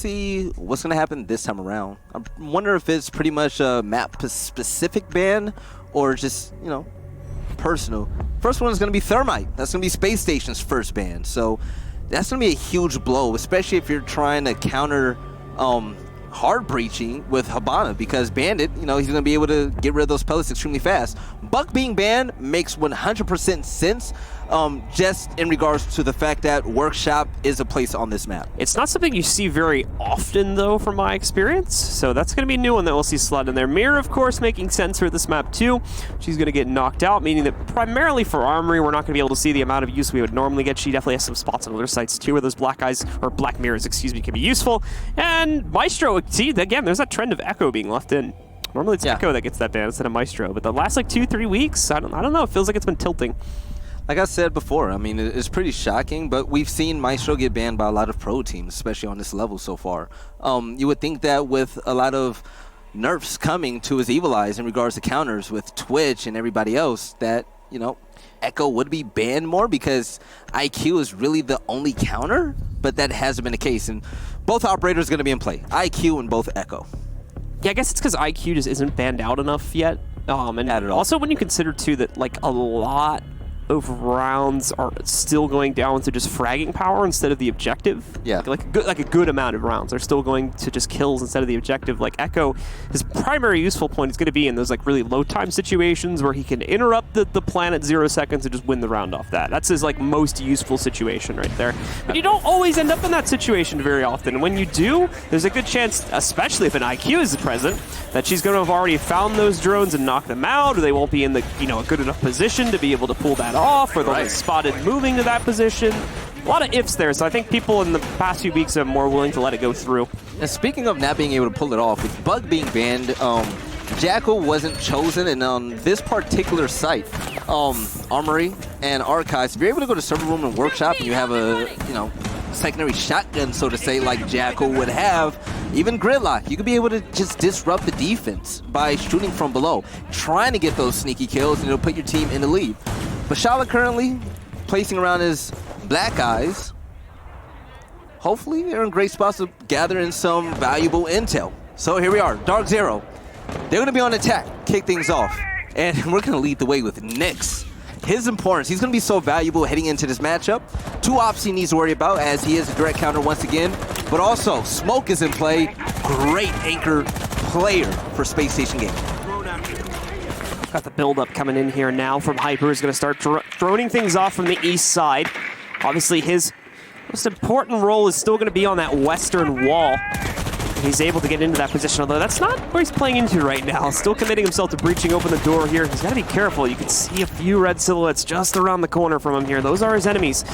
see what's going to happen this time around. I wonder if it's pretty much a map-specific ban or just, you know, personal. First one is going to be Thermite. That's going to be Space Station's first ban. So that's going to be a huge blow, especially if you're trying to counter hard breaching with Habana, because Bandit, you know, he's going to be able to get rid of those pellets extremely fast. Buck being banned makes 100% sense, just in regards to the fact that Workshop is a place on this map. It's not something you see very often, though, from my experience, so that's going to be a new one that we'll see slot in there. Mirror, of course, making sense for this map, too. She's going to get knocked out, meaning that primarily for Armory, we're not going to be able to see the amount of use we would normally get. She definitely has some spots on other sites, too, where those black eyes, or black mirrors, excuse me, can be useful. And Maestro, see, again, there's that trend of Echo being left in. Normally it's Echo that gets that ban instead of Maestro, but the last like 2-3 weeks, I don't know, it feels like it's been tilting. Like I said before, I mean, it's pretty shocking, but we've seen Maestro get banned by a lot of pro teams, especially on this level so far. You would think that with a lot of nerfs coming to his Evil Eyes in regards to counters with Twitch and everybody else, that, you know, Echo would be banned more because IQ is really the only counter, but that hasn't been the case. And both operators are going to be in play, IQ and both Echo. Yeah, I guess it's because IQ just isn't banned out enough yet. And also when you consider, too, that like a lot of rounds are still going down to just fragging power instead of the objective. Yeah. Like a good amount of rounds are still going to just kills instead of the objective. Like Echo, his primary useful point is going to be in those like really low time situations where he can interrupt the planet 0 seconds and just win the round off that. That's his like most useful situation right there. But you don't always end up in that situation very often. And when you do, there's a good chance, especially if an IQ is present, that she's going to have already found those drones and knocked them out, or they won't be in the, you know, a good enough position to be able to pull that off, or they'll get spotted moving to that position. A lot of ifs there, so I think people in the past few weeks are more willing to let it go through. And speaking of not being able to pull it off, with Bug being banned, Jackal wasn't chosen, and on this particular site, Armory and Archives, if you're able to go to server room and workshop and you have a, you know, secondary shotgun, so to say, like Jackal would have, even Gridlock, you could be able to just disrupt the defense by shooting from below, trying to get those sneaky kills, and it'll put your team in the lead. But Shala currently placing around his black eyes. Hopefully they're in great spots to gather in some valuable intel. So here we are, DarkZero. They're going to be on attack, kick things off. And we're going to lead the way with Nyx. His importance, he's going to be so valuable heading into this matchup. 2 ops he needs to worry about, as he is a direct counter once again. But also, Smoke is in play. Great anchor player for Space Station Gaming. Got the build-up coming in here now from Hyper, who's going to start droning things off from the east side. Obviously, his most important role is still going to be on that western wall. He's able to get into that position, although that's not where he's playing into right now. Still committing himself to breaching open the door here. He's got to be careful. You can see a few red silhouettes just around the corner from him here. Those are his enemies.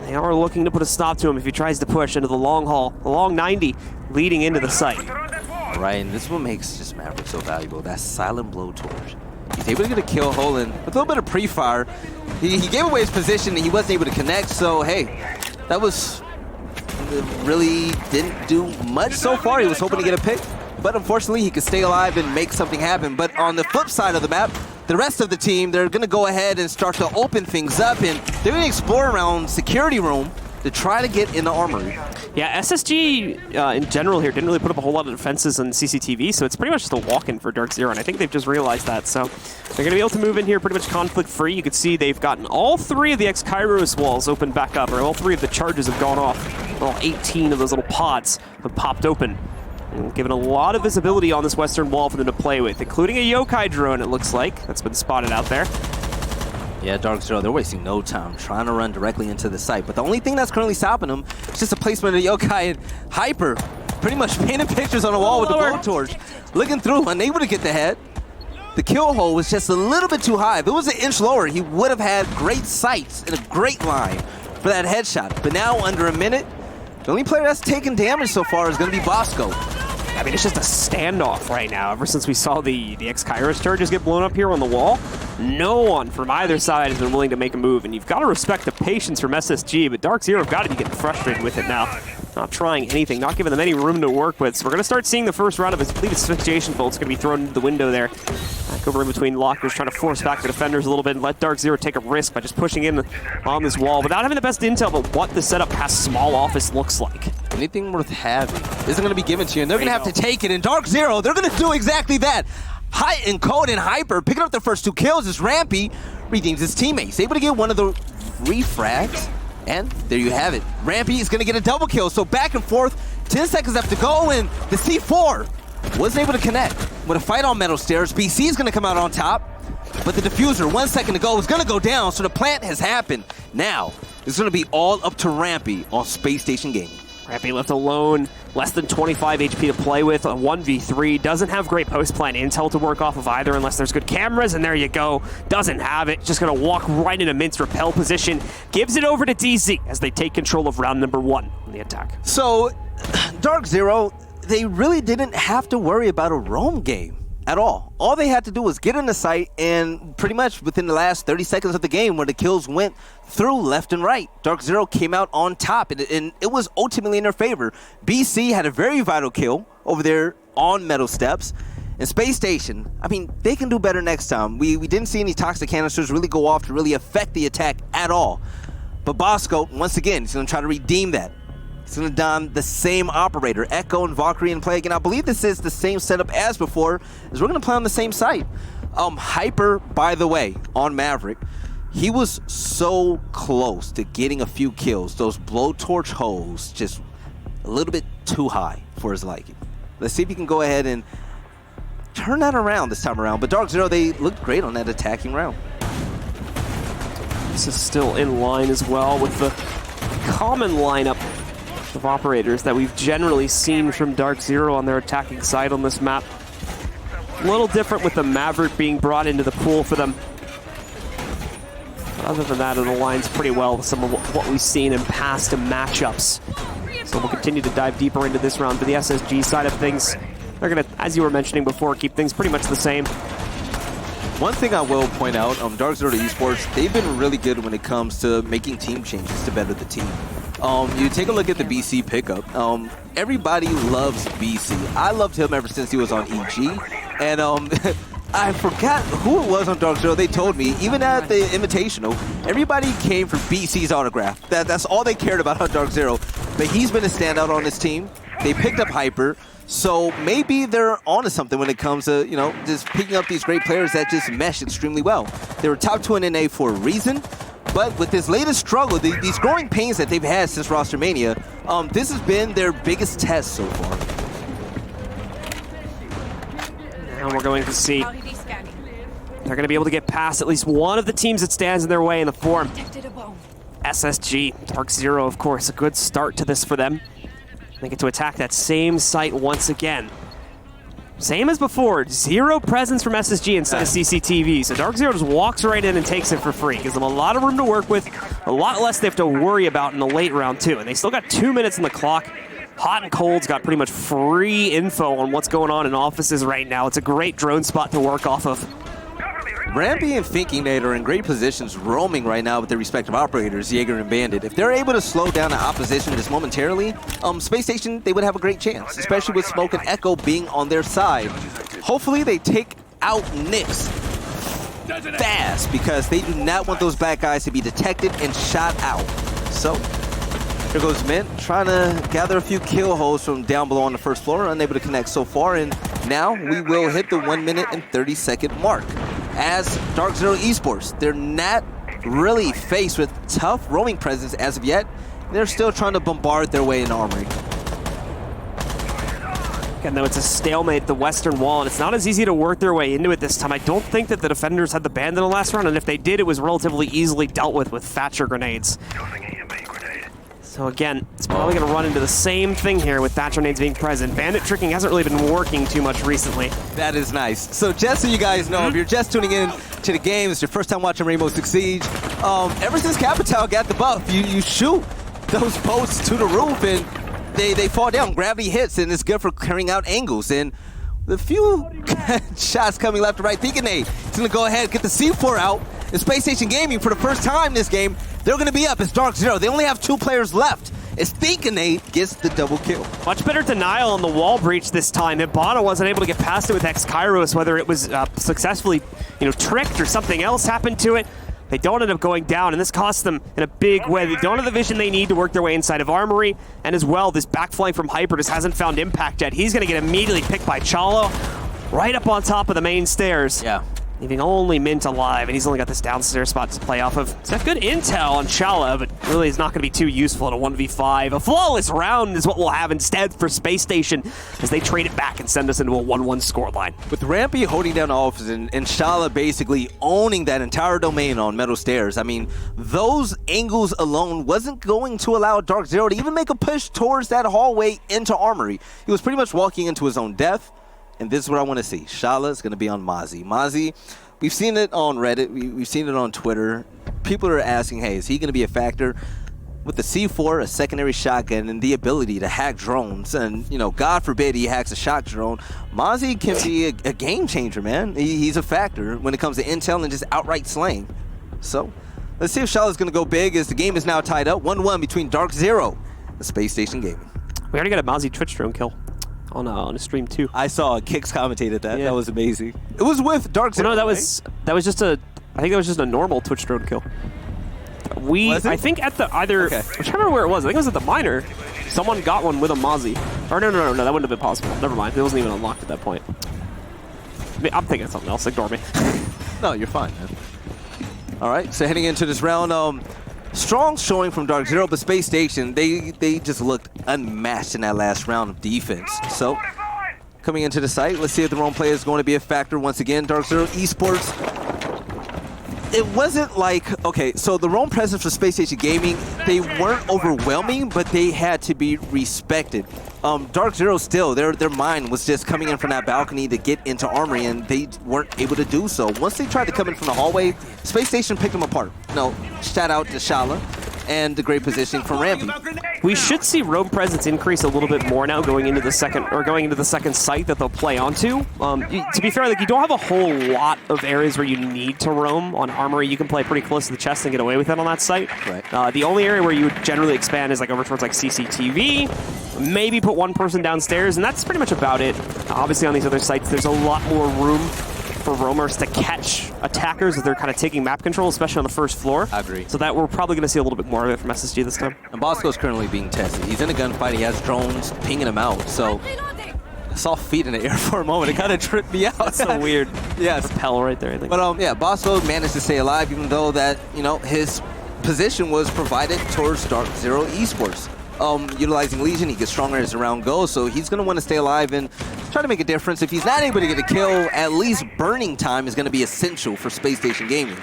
They are looking to put a stop to him if he tries to push into the long haul, the long 90, leading into the site. Right, and this is what makes just Maverick so valuable. That silent blowtorch. He's able to get a kill hole, and with a little bit of pre-fire, he gave away his position and he wasn't able to connect, so hey, that was really didn't do much so far. He was hoping to get a pick, but unfortunately he could stay alive and make something happen. But on the flip side of the map, the rest of the team, they're going to go ahead and start to open things up, and they're going to explore around security room to try to get in the armory. Yeah, SSG in general here didn't really put up a whole lot of defenses on CCTV, so it's pretty much just a walk-in for DarkZero, and I think they've just realized that. So they're going to be able to move in here pretty much conflict-free. You can see they've gotten all 3 of the X-Kairos walls opened back up, or all 3 of the charges have gone off. All 18 of those little pods have popped open, and given a lot of visibility on this western wall for them to play with, including a yokai drone, it looks like. That's been spotted out there. Yeah, DarkZero, they're wasting no time trying to run directly into the site. But the only thing that's currently stopping them is just a placement of the yokai, and Hyper pretty much painting pictures on the wall with the blowtorch, looking through, unable to get the head. The kill hole was just a little bit too high. If it was an inch lower, he would have had great sights and a great line for that headshot. But now, under a minute, the only player that's taken damage so far is going to be Bosco. I mean, it's just a standoff right now. Ever since we saw the X-Kairos charges get blown up here on the wall, no one from either side has been willing to make a move. And you've got to respect the patience from SSG, but DarkZero have got to be getting frustrated with it now. Not trying anything, not giving them any room to work with. So we're going to start seeing the first round of his, I believe it's Spacestation bolts going to be thrown into the window there. Back over in between lockers, trying to force back the defenders a little bit and let DarkZero take a risk by just pushing in on this wall without having the best intel about what the setup past small office looks like. anything worth having isn't going to be given to you, and they're going to have to take it. And DarkZero, they're going to do exactly that. And Code and Hyper picking up the first 2 kills as Rampy redeems his teammates. Able to get one of the refrags, and there you have it. Rampy is going to get a double kill, so back and forth, 10 seconds left to go, and the C4 wasn't able to connect. With a fight on metal stairs, BC is going to come out on top, but the diffuser, 1 second to go, is going to go down, so the plant has happened. Now, it's going to be all up to Rampy on Spacestation Gaming. Rampy left alone, less than 25 HP to play with, a 1v3, doesn't have great post-plant intel to work off of either unless there's good cameras, and there you go. Doesn't have it, just gonna walk right into Mint's repel position, gives it over to DZ as they take control of round number 1 on the attack. So, DarkZero, they really didn't have to worry about a roam game at all. All they had to do was get in the site, and pretty much within the last 30 seconds of the game where the kills went through left and right, DarkZero came out on top, and it was ultimately in their favor. BC had a very vital kill over there on metal steps, and Spacestation, I mean, they can do better next time. We didn't see any toxic canisters really go off to really affect the attack at all. But Bosco, once again, he's going to try to redeem that. He's going to don the same operator, Echo and Valkyrie in play again. I believe this is the same setup as before, as we're going to play on the same site. Hyper, by the way, on Maverick, he was so close to getting a few kills. Those blowtorch holes just a little bit too high for his liking. Let's see if he can go ahead and turn that around this time around. But DarkZero, they looked great on that attacking round. This is still in line as well with the common lineup of operators that we've generally seen from DarkZero on their attacking side on this map. A little different with the Maverick being brought into the pool for them. But other than that, it aligns pretty well with some of what we've seen in past matchups. So we'll continue to dive deeper into this round. For the SSG side of things, they're going to, as you were mentioning before, keep things pretty much the same. One thing I will point out, DarkZero Esports, they've been really good when it comes to making team changes to better the team. You take a look at the BC pickup. Everybody loves BC. I loved him ever since he was on EG. And I forgot who it was on DarkZero. They told me, even at the Invitational, everybody came for BC's autograph. That's all they cared about on DarkZero. But he's been a standout on this team. They picked up Hyper. So maybe they're onto something when it comes to, you know, just picking up these great players that just mesh extremely well. They were top 2 in NA for a reason. But with this latest struggle, these growing pains that they've had since Roster Mania, this has been their biggest test so far. Now we're going to see they're going to be able to get past at least one of the teams that stands in their way in the form. SSG, DarkZero, of course, a good start to this for them. They get to attack that same site once again. Same as before, 0 presence from SSG instead of CCTV. So DarkZero just walks right in and takes it for free. Gives them a lot of room to work with, a lot less they have to worry about in the late round too. And they still got 2 minutes on the clock. Hot and Cold's got pretty much free info on what's going on in offices right now. It's a great drone spot to work off of. Rampy and Thinking Nate are in great positions roaming right now with their respective operators, Jaeger and Bandit. If they're able to slow down the opposition just momentarily, Spacestation, they would have a great chance, especially with Smoke and Echo being on their side. Hopefully they take out Nyx fast because they do not want those bad guys to be detected and shot out. So, here goes Mint, trying to gather a few kill holes from down below on the first floor, unable to connect so far, and now we will hit the 1 minute and 30-second mark. As DarkZero Esports, they're not really faced with tough roaming presence as of yet. They're still trying to bombard their way in Armory. Again, though, it's a stalemate at the western wall, and it's not as easy to work their way into it this time. I don't think that the defenders had the band in the last round, and if they did, it was relatively easily dealt with Thatcher grenades. So again, it's probably going to run into the same thing here with Thatcher nades being present. Bandit tricking hasn't really been working too much recently. That is nice. So just so you guys know, if you're just tuning in to the game, it's your first time watching Rainbow Six Siege, ever since Capital got the buff, you shoot those boats to the roof and they fall down. Gravity hits, and it's good for carrying out angles. And the few shots coming left and right, Thinking Nate is going to go ahead and get the C4 out. And Spacestation Gaming, for the first time this game, they're going to be up. It's DarkZero. They only have 2 players left. It's Thinking Nate gets the double kill. Much better denial on the wall breach this time. Ibana wasn't able to get past it with X-Kairos, whether it was successfully, tricked or something else happened to it. They don't end up going down, and this costs them in a big way. They don't have the vision they need to work their way inside of Armory, and as well, this backflying from Hyper just hasn't found impact yet. He's going to get immediately picked by Chalo right up on top of the main stairs. Yeah. Leaving only Mint alive, and he's only got this downstairs spot to play off of. He's got good intel on Chala, but really is not going to be too useful in a 1v5. A flawless round is what we'll have instead for Spacestation as they trade it back and send us into a 1-1 scoreline. With Rampy holding down offense and Shala basically owning that entire domain on metal stairs, I mean, those angles alone wasn't going to allow DarkZero to even make a push towards that hallway into Armory. He was pretty much walking into his own death. And this is what I want to see. Shala is going to be on Mozzie. Mozzie, we've seen it on Reddit. We've seen it on Twitter. People are asking, hey, is he going to be a factor? With the C4, a secondary shotgun, and the ability to hack drones, and, you know, God forbid he hacks a shock drone, Mozzie can be a game changer, man. He's a factor when it comes to intel and just outright slaying. So, let's see if Shala's going to go big as the game is now tied up. 1-1 between DarkZero and Spacestation Gaming. We already got a Mozzie Twitch drone kill on a stream too. I saw Kix commentated that. Yeah. That was amazing. It was with DarkZero. Well, no, that was just a. I think that was just a normal Twitch drone kill. I think at the either. Okay. I'm trying to remember where it was. I think it was at the minor. Someone got one with a Mozzie. Or no, that wouldn't have been possible. Never mind. It wasn't even unlocked at that point. I'm thinking of something else. Ignore me. No, you're fine, man. All right. So heading into this round, strong showing from DarkZero, but Spacestation, they just looked unmatched in that last round of defense. So, coming into the site, let's see if the roam play is going to be a factor once again. DarkZero Esports, it wasn't like, okay, so the roam presence for Spacestation Gaming, they weren't overwhelming, but they had to be respected. DarkZero still, their mind was just coming in from that balcony to get into Armory, and they weren't able to do so. Once they tried to come in from the hallway, Spacestation picked them apart. No, shout out to Shala and the great positioning from Rampy. We should see roam presence increase a little bit more now going into the second site that they'll play onto. To be fair, like, you don't have a whole lot of areas where you need to roam. On Armory, you can play pretty close to the chest and get away with it on that site. Right. The only area where you would generally expand is like over towards like CCTV, maybe put one person downstairs, and that's pretty much about it. Obviously on these other sites, there's a lot more room for roamers to catch attackers as they're kind of taking map control, especially on the first floor. I agree. So that we're probably going to see a little bit more of it from SSG this time. And Bosco's currently being tested. He's in a gunfight. He has drones pinging him out. So I saw feet in the air for a moment. It kind of tripped me out. That's so weird. Yes. Propel right there, I think. But yeah, Bosco managed to stay alive, even though that, you know, his position was provided towards DarkZero Esports. Utilizing Legion, he gets stronger as the round goes, so he's going to want to stay alive and try to make a difference. If he's not able to get a kill, at least burning time is going to be essential for Spacestation Gaming.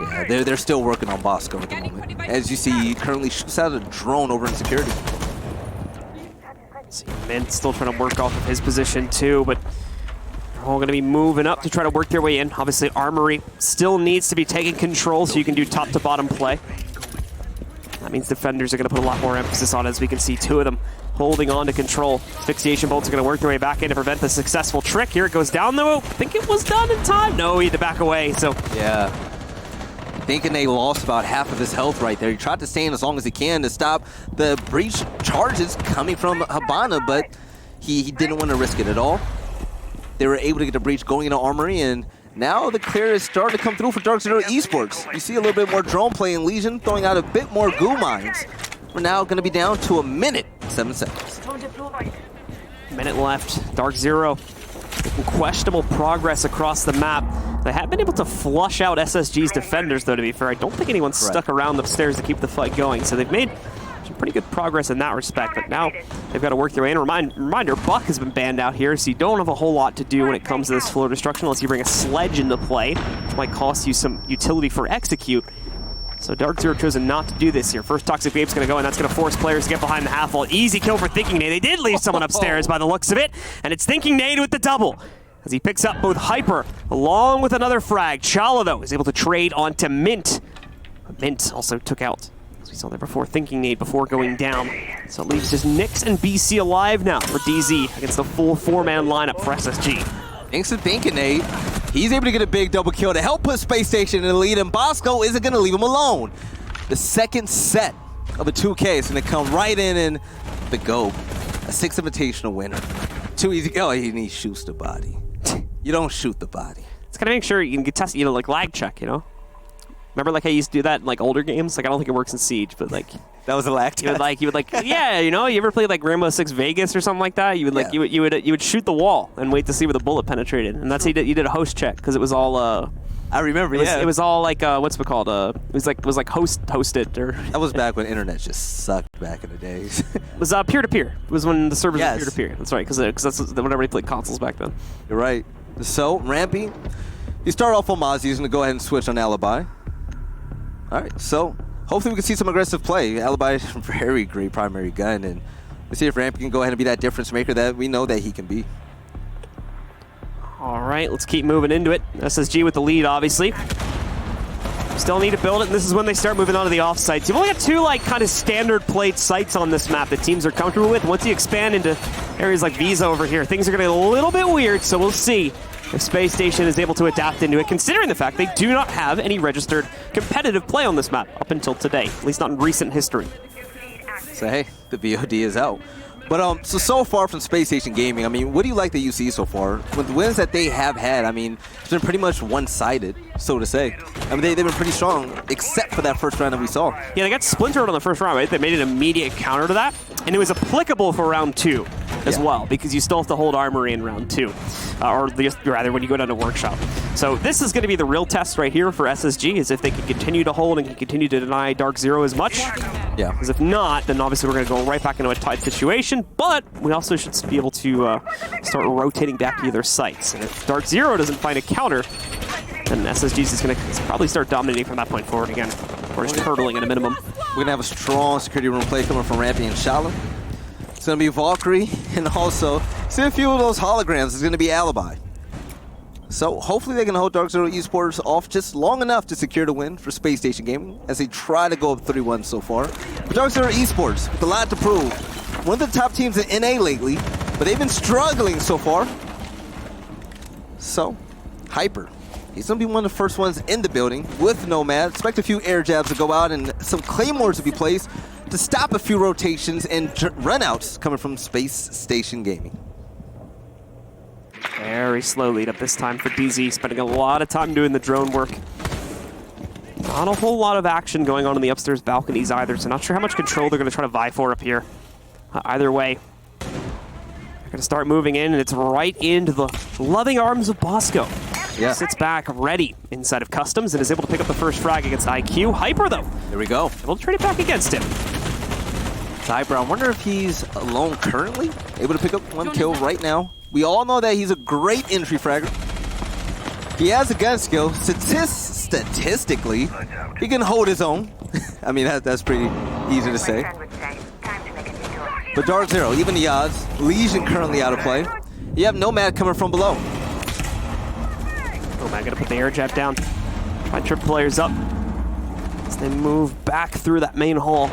Yeah, they're still working on Bosco at the moment. As you see, he currently shoots out a drone over in security. See, Mint still trying to work off of his position too, but they're all going to be moving up to try to work their way in. Obviously, Armory still needs to be taking control so you can do top to bottom play. That means defenders are going to put a lot more emphasis on it, as we can see two of them holding on to control. Asphyxiation bolts are going to work their way back in to prevent the successful trick. Here it goes down, though. I think it was done in time. No, he had to back away, so... Yeah. Thinking they lost about half of his health right there. He tried to stay in as long as he can to stop the breach charges coming from Habana, but he didn't want to risk it at all. They were able to get the breach going into Armory, and now the clear is starting to come through for DarkZero Esports. You see a little bit more drone play in Legion, throwing out a bit more goo mines. We're now going to be down to 1:07 seconds. Minute left. DarkZero making questionable progress across the map. They have been able to flush out SSG's defenders, though, to be fair. I don't think anyone's stuck around the stairs to keep the fight going, so they've made some pretty good progress in that respect, but now they've got to work their way in. Reminder, Buck has been banned out here, so you don't have a whole lot to do when it comes to this floor destruction unless you bring a sledge into play, which might cost you some utility for execute. So DarkZero chosen not to do this here. First Toxic Vape's going to go, and that's going to force players to get behind the half wall. Easy kill for Thinking Nade. They did leave someone upstairs by the looks of it, and it's Thinking Nade with the double, as he picks up both Hyper along with another frag. Chala, though, is able to trade onto Mint. But Mint also took out, as we saw there before, Thinking Nade before going down. So it leaves just Nyx and BC alive now for DZ against the full four-man lineup for SSG. Thanks to Thinking Nade, he's able to get a big double kill to help put Spacestation in the lead, and Bosco isn't going to leave him alone. The second set of a 2K is going to come right in, and the GOAT, a 6 invitational winner. Too easy. Oh, he shoots the body. You don't shoot the body. It's gotta make sure you can get test, like lag check, Remember like I used to do that in like older games? Like I don't think it works in Siege, but like that was a lag test. You would yeah, you ever played like Rainbow Six Vegas or something like that? You would you would shoot the wall and wait to see where the bullet penetrated, and that's how you did a host check because it was all. I remember. It was all like what's it called? It was like hosted or. That was back when internet just sucked back in the days. It was peer to peer. It was when the servers were peer to peer. That's right, because that's when everybody played consoles back then. You're right. So Rampy, you start off on Mozzie. He's gonna go ahead and switch on Alibi. All right, so hopefully we can see some aggressive play. Alibi is a very great primary gun, and let's see if Rampy can go ahead and be that difference maker that we know that he can be. All right, let's keep moving into it. SSG with the lead, obviously. Still need to build it, and this is when they start moving on to the off sites. You've only got 2 like kind of standard played sites on this map that teams are comfortable with. Once you expand into areas like Visa over here, things are going to get a little bit weird, so we'll see if Spacestation is able to adapt into it, considering the fact they do not have any registered competitive play on this map up until today, at least not in recent history. So hey, the VOD is out. But so far from Spacestation Gaming, I mean, what do you like that you see so far? With the wins that they have had, I mean, it's been pretty much one-sided, so to say. I mean, they've been pretty strong, except for that first round that we saw. Yeah, they got splintered on the first round, right? They made an immediate counter to that, and it was applicable for round 2 as well, because you still have to hold Armory in round 2, or rather when you go down to Workshop. So this is going to be the real test right here for SSG, is if they can continue to hold and can continue to deny DarkZero as much. Yeah. Because if not, then obviously we're going to go right back into a tight situation, but we also should be able to start rotating back to either sites. And if DarkZero doesn't find a counter, then SSG is going to probably start dominating from that point forward again, or just hurdling at a minimum. We're going to have a strong security room play coming from Rampy and Shala. It's going to be Valkyrie, and also, see a few of those holograms. It's going to be Alibi. So hopefully they can hold DarkZero Esports off just long enough to secure the win for Spacestation Gaming as they try to go up 3-1 so far. But DarkZero Esports with a lot to prove. One of the top teams in NA lately, but they've been struggling so far. So, Hyper. He's going to be one of the first ones in the building with Nomad. Expect a few air jabs to go out and some claymores to be placed to stop a few rotations and runouts coming from Spacestation Gaming. Very slow lead up this time for DZ, spending a lot of time doing the drone work. Not a whole lot of action going on in the upstairs balconies either, so not sure how much control they're going to try to vie for up here. Either way, they're going to start moving in, and it's right into the loving arms of Bosco. Yeah. Sits back ready inside of Customs and is able to pick up the first frag against IQ. Hyper, though. There we go. Able to trade it back against him. Hyper, I wonder if he's alone currently. Able to pick up 1 kill right now. We all know that he's a great entry fragger. He has a gun skill. Statistically, he can hold his own. I mean, that's pretty easy to say. But DarkZero, even the odds. Legion currently out of play. You have Nomad coming from below. Nomad gonna put the air jab down. Try to trip players up as they move back through that main hall.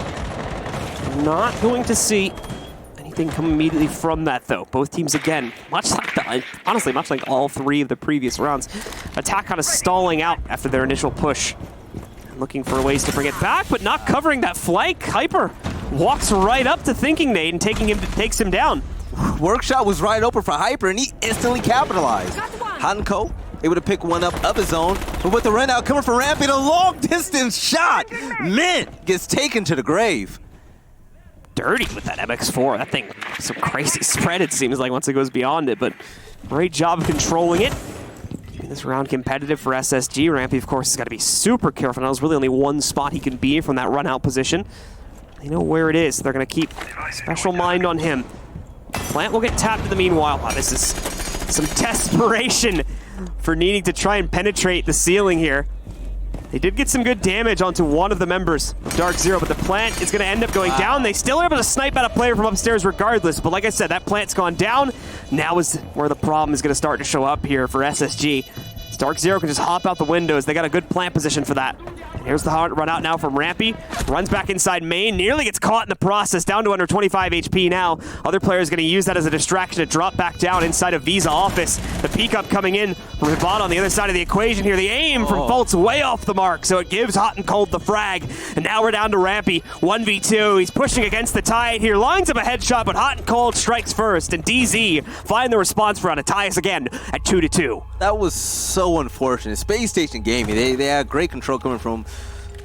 Not going to see anything come immediately from that, though. Both teams, again, much like that, honestly, much like all 3 of the previous rounds, attack kind of stalling out after their initial push. Looking for ways to bring it back, but not covering that flank. Hyper walks right up to Thinking Nade and takes him down. Workshop was right open for Hyper, and he instantly capitalized. Hanko able to pick one up of his own, but with the run out coming from Rampy, a long distance shot. Mint gets taken to the grave. Dirty with that MX4. That thing, some crazy spread it seems like once it goes beyond it, but great job of controlling it. Keeping this round competitive for SSG. Rampy, of course, has got to be super careful. Now there's really only one spot he can be from that run out position. They know where it is. They're going to keep special mind on him. Plant will get tapped in the meanwhile. Wow, this is some desperation for needing to try and penetrate the ceiling here. They did get some good damage onto one of the members of DarkZero, but the plant is going to end up going down. They still are able to snipe out a player from upstairs regardless, but like I said, that plant's gone down. Now is where the problem is going to start to show up here for SSG. DarkZero can just hop out the windows. They got a good plant position for that. Here's the hard run out now from Rampy. Runs back inside main, nearly gets caught in the process, down to under 25 HP now. Other players going to use that as a distraction to drop back down inside of Visa office. The peek up coming in from Hibana on the other side of the equation here. The aim from Fultz way off the mark, so it gives Hot and Cold the frag. And now we're down to Rampy, 1v2. He's pushing against the tide here, lines up a headshot, but Hot and Cold strikes first, and DZ find the response run to tie us again at 2-2. That was so unfortunate. Spacestation Gaming, they had great control coming from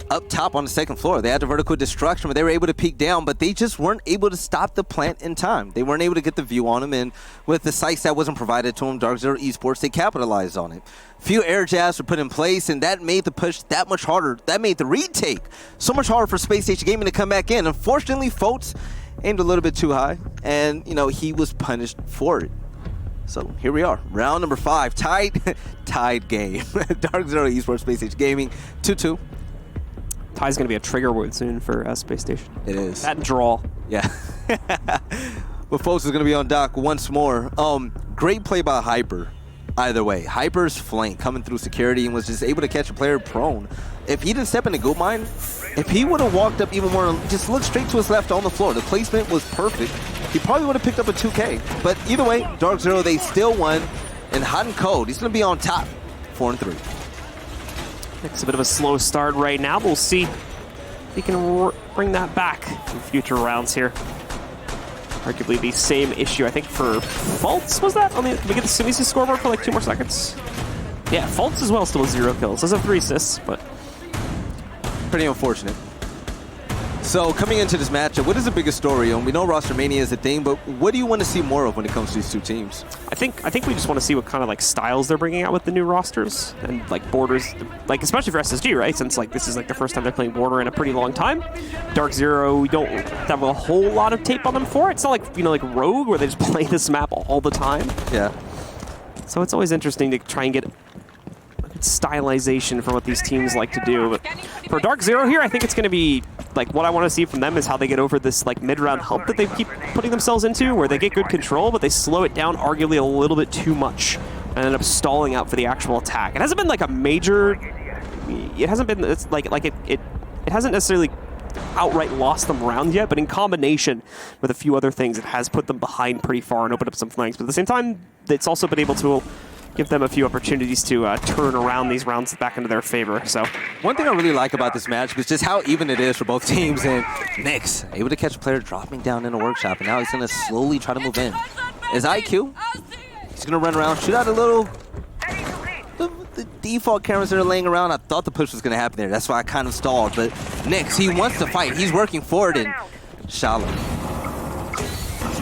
up top on the second floor. They had the vertical destruction, but they were able to peek down, but they just weren't able to stop the plant in time. They weren't able to get the view on them, and with the sights that wasn't provided to them, DarkZero Esports, they capitalized on it. Few air jabs were put in place, and that made the push that much harder. That made the retake so much harder for Spacestation Gaming to come back in. Unfortunately, Fultz aimed a little bit too high, and he was punished for it. So here we are, round number 5, tied game. DarkZero Esports, Spacestation Gaming, 2-2. Tie's going to be a trigger word soon for Space Station. It is. That draw. Yeah. But folks is going to be on dock once more. Great play by Hyper. Either way, Hyper's flank coming through security and was just able to catch a player prone. If he didn't step into gold mine, if he would have walked up even more, just looked straight to his left on the floor, the placement was perfect. He probably would have picked up a 2K. But either way, DarkZero, they still won. And Hot and Cold, he's going to be on top, 4-3. It's a bit of a slow start right now, but we'll see if he can bring that back in future rounds here. Arguably the same issue, I think, for Fultz, was that? Did we get the Sunisi scoreboard for like 2 more seconds? Yeah, Fultz as well still with 0 kills. Does have 3 assists, but pretty unfortunate. So coming into this matchup, what is the biggest story? We know roster mania is a thing, but what do you want to see more of when it comes to these two teams? I think we just want to see what kind of like styles they're bringing out with the new rosters and like borders, like especially for SSG, right? Since like this is like the first time they're playing border in a pretty long time. DarkZero, we don't have a whole lot of tape on them for it. It's not like like Rogue where they just play this map all the time. Yeah. So it's always interesting to try and get stylization for what these teams like to do. But for DarkZero here, I think it's going to be like what I want to see from them is how they get over this like mid-round hump that they keep putting themselves into, where they get good control, but they slow it down arguably a little bit too much and end up stalling out for the actual attack. It hasn't been like a major. It hasn't been. It's like it hasn't necessarily outright lost them round yet, but in combination with a few other things, it has put them behind pretty far and opened up some flanks. But at the same time, it's also been able to give them a few opportunities to turn around these rounds back into their favor. So one thing I really like about this match is just how even it is for both teams. And Nyx able to catch a player dropping down in a workshop, and now he's going to slowly try to move in. His IQ, he's going to run around, shoot out a little. The default cameras that are laying around, I thought the push was going to happen there. That's why I kind of stalled. But Nyx, he wants to fight. He's working forward, and Shallow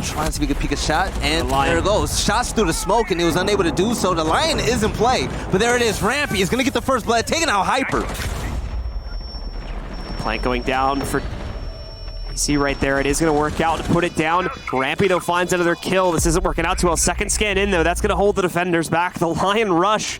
trying to see if he could peek a shot, and there it goes. Shots through the smoke, and he was unable to do so. The Lion is in play, but there it is. Rampy is going to get the first blood, taking out Hyper. Plank going down for... You see right there, it is going to work out to put it down. Rampy, though, finds another kill. This isn't working out too well. Second scan in, though. That's going to hold the defenders back. The Lion rush,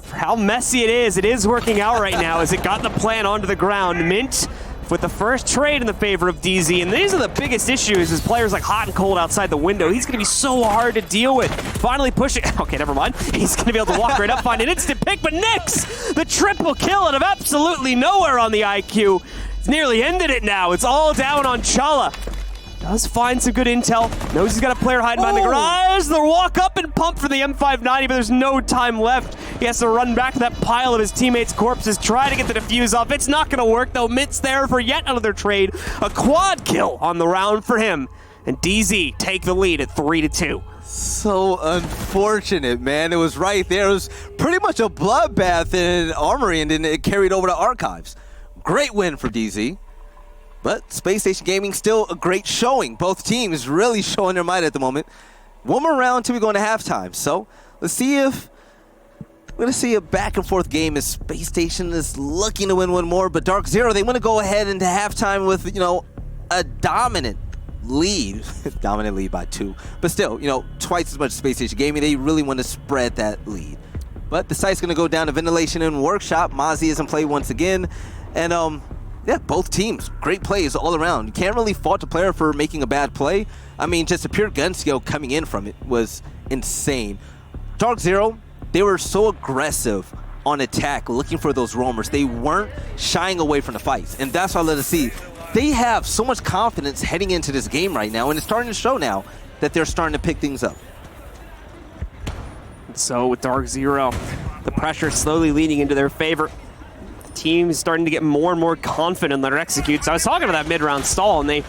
for how messy it is working out right now as it got the plan onto the ground. Mint with the first trade in the favor of DZ, and these are the biggest issues is players like Hot and Cold outside the window. He's going to be so hard to deal with. Finally pushing, okay, never mind. He's going to be able to walk right up, find an instant pick, but Nyx, the triple kill out of absolutely nowhere on the IQ. It's nearly ended it now. It's all down on Chala. Does find some good intel. Knows he's got a player hiding behind the garage. The walk up and pump for the M590, but there's no time left. He has to run back to that pile of his teammates' corpses, try to get the defuse off. It's not going to work, though. Mint's there for yet another trade. A quad kill on the round for him. And DZ take the lead at 3-2. So unfortunate, man. It was right there. It was pretty much a bloodbath in Armory, and then it carried over to Archives. Great win for DZ. But Spacestation Gaming still a great showing. Both teams really showing their might at the moment. One more round till we go into halftime. So let's see if we're going to see a back and forth game as Space Station is looking to win one more. But DarkZero, they want to go ahead into halftime with, a dominant lead. Dominant lead by 2. But still, twice as much as Space Station Gaming. They really want to spread that lead. But the site's going to go down to Ventilation and Workshop. Mozzie is in play once again. And, yeah, both teams, great plays all around. You can't really fault a player for making a bad play. I mean, just the pure gun skill coming in from it was insane. DarkZero, they were so aggressive on attack, looking for those roamers. They weren't shying away from the fights, and that's what I let us see. They have so much confidence heading into this game right now, and it's starting to show now that they're starting to pick things up. So with DarkZero, the pressure slowly leaning into their favor. The team is starting to get more and more confident in their executes. I was talking about that mid-round stall, and they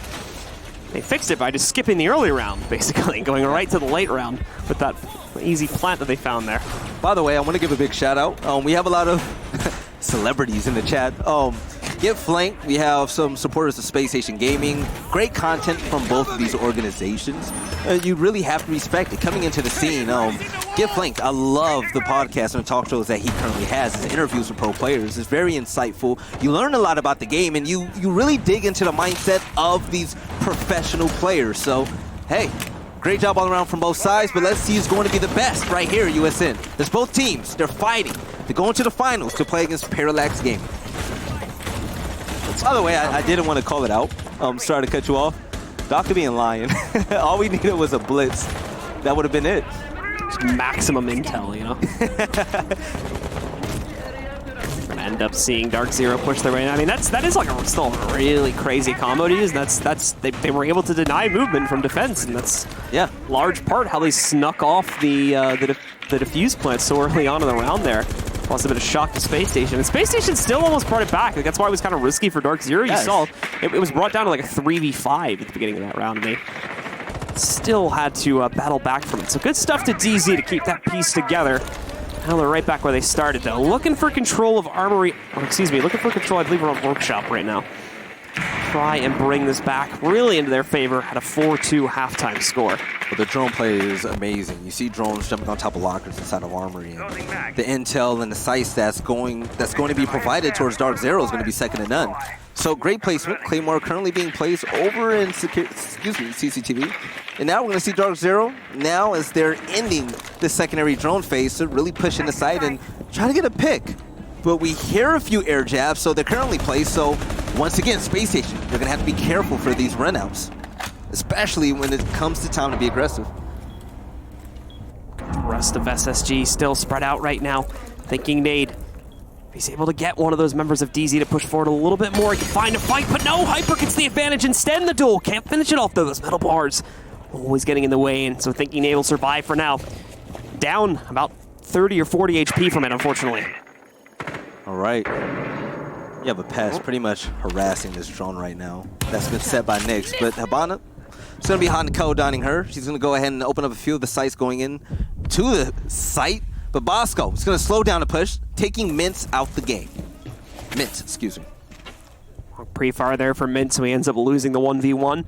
fixed it by just skipping the early round, basically, going right to the late round with that easy plant that they found there. By the way, I want to give a big shout out. We have a lot of celebrities in the chat. Get flanked. We have some supporters of Spacestation Gaming. Great content from both of these organizations. You really have to respect it. Coming into the scene, Get flanked. I love the podcast and talk shows that he currently has. His interviews with pro players is very insightful. You learn a lot about the game, and you really dig into the mindset of these professional players. So, hey, great job all around from both sides, but let's see who's going to be the best right here at USN. There's both teams. They're fighting. They're going to the finals to play against Parallax Gaming. By the way, I didn't want to call it out. Sorry to cut you off. Dr. being lying. All we needed was a blitz. That would have been it. Just maximum intel, you know? Gonna end up seeing DarkZero push their way in. I mean, that is like still a really crazy combo to use. They were able to deny movement from defense, and that's large part how they snuck off the defuse plant so early on in the round there. Plus a bit of shock to Spacestation. And Spacestation still almost brought it back. Like, that's why it was kind of risky for DarkZero. You saw it was brought down to like a 3v5 at the beginning of that round, and they still had to battle back from it. So good stuff to DZ to keep that piece together. Now they're right back where they started, though. Looking for control of Armory, or excuse me, looking for control, I believe we're on Workshop right now. Try and bring this back really into their favor at a 4-2 halftime score. But the drone play is amazing. You see drones jumping on top of lockers inside of Armory, and the intel and the sights that's going to be provided towards DarkZero is going to be second to none. So great placement. Claymore currently being placed over in CCTV. And now we're going to see DarkZero now as they're ending the secondary drone phase to really push in the side and try to get a pick. But we hear a few air jabs, so they're currently placed. So once again, Spacestation, they're going to have to be careful for these runouts, especially when it comes to time to be aggressive. The rest of SSG still spread out right now. Thinking Nade, if he's able to get one of those members of DZ to push forward a little bit more, he can find a fight, but no, Hyper gets the advantage instead in the duel. Can't finish it off though, those metal bars always getting in the way, and so Thinking Nade will survive for now. Down about 30 or 40 HP from it, unfortunately. All right. You have a pass pretty much harassing this drone right now. That's been set by Nyx, but Habana is going to be hot and cold donning her. She's going to go ahead and open up a few of the sites going in to the site, but Bosco is going to slow down the push, taking Mintz out the game. Mintz, excuse me. Pre-fire there for Mintz, so he ends up losing the 1v1.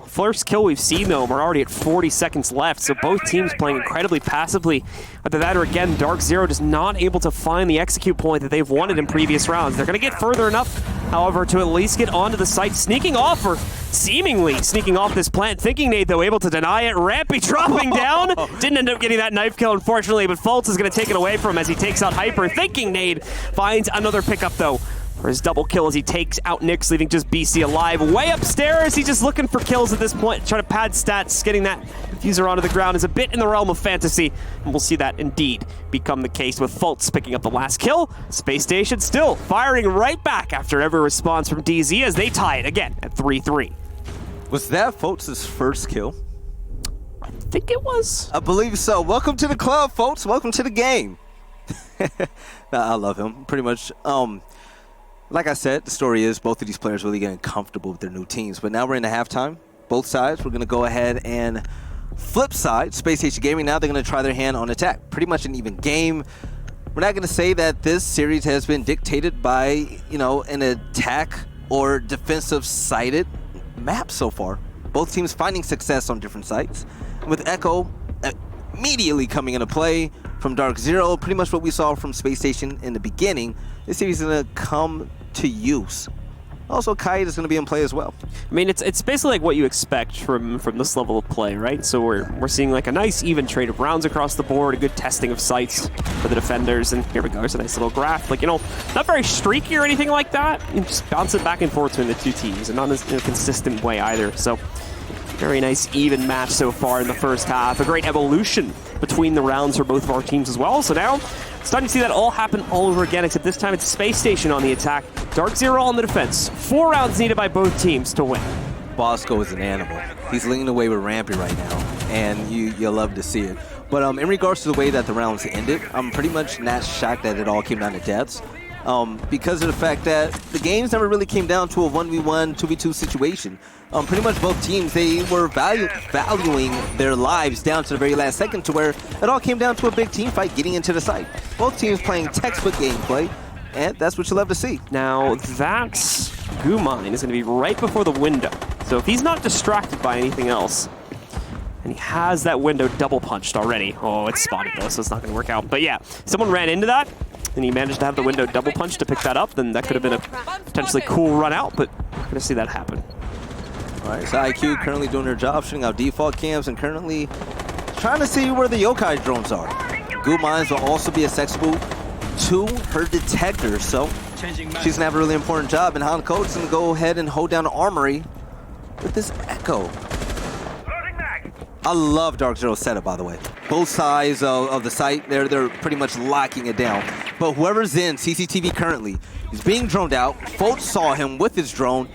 First kill we've seen, though, we're already at 40 seconds left, so both teams playing incredibly passively. Either that or, again, DarkZero just not able to find the execute point that they've wanted in previous rounds. They're going to get further enough, however, to at least get onto the site, sneaking off, or seemingly sneaking off this plant. Thinking Nade, though, able to deny it. Rampy dropping down. Didn't end up getting that knife kill, unfortunately, but Fultz is going to take it away from him as he takes out Hyper. Thinking Nade finds another pickup, though, for his double kill as he takes out Nyx, leaving just BC alive. Way upstairs, he's just looking for kills at this point, trying to pad stats. Getting that diffuser onto the ground is a bit in the realm of fantasy, and we'll see that indeed become the case with Fultz picking up the last kill. Spacestation still firing right back after every response from DZ as they tie it again at 3-3. Was that Fultz's first kill? I think it was. I believe so. Welcome to the club, Fultz. Welcome to the game. I love him. Pretty much. Like I said, the story is both of these players really getting comfortable with their new teams. But now we're in the halftime. Both sides, we're going to go ahead and flip side. Spacestation Gaming, now they're going to try their hand on attack. Pretty much an even game. We're not going to say that this series has been dictated by, an attack or defensive-sided map so far. Both teams finding success on different sites. With Echo immediately coming into play from DarkZero, pretty much what we saw from Spacestation in the beginning. This series is going to come to use. Also, Kite is going to be in play as well. I mean, it's basically like what you expect from this level of play, right? So we're seeing like a nice even trade of rounds across the board, a good testing of sights for the defenders, and here we go. There's a nice little graph. Like, not very streaky or anything like that. You just bounce it back and forth between the two teams, and not in a consistent way either. So very nice even match so far in the first half. A great evolution between the rounds for both of our teams as well. So now Starting to see that all happen all over again, except this time it's Space Station on the attack. DarkZero on the defense. 4 rounds needed by both teams to win. Bosco is an animal. He's leading the way with Rampy right now, and you love to see it. But in regards to the way that the rounds ended, I'm pretty much not shocked that it all came down to deaths. Because of the fact that the games never really came down to a 1v1, 2v2 situation. Pretty much both teams, they were valuing their lives down to the very last second, to where it all came down to a big team fight getting into the site. Both teams playing textbook gameplay, and that's what you love to see. Now, that goo mine is going to be right before the window. So if he's not distracted by anything else, and he has that window double punched already. Oh, it's spotted though, so it's not going to work out. But yeah, someone ran into that, and he managed to have the window double punched to pick that up, then that could have been a potentially cool run out, but we're going to see that happen. All right, so IQ currently doing their job, shooting out default cams, and currently trying to see where the yokai drones are. Goo mines will also be accessible to her detector, so she's going to have a really important job, and Han Code's going to go ahead and hold down the armory with this Echo. I love DarkZero's setup, by the way. Both sides of the site, they're pretty much locking it down. But whoever's in CCTV currently, he's being droned out. Fultz saw him with his drone.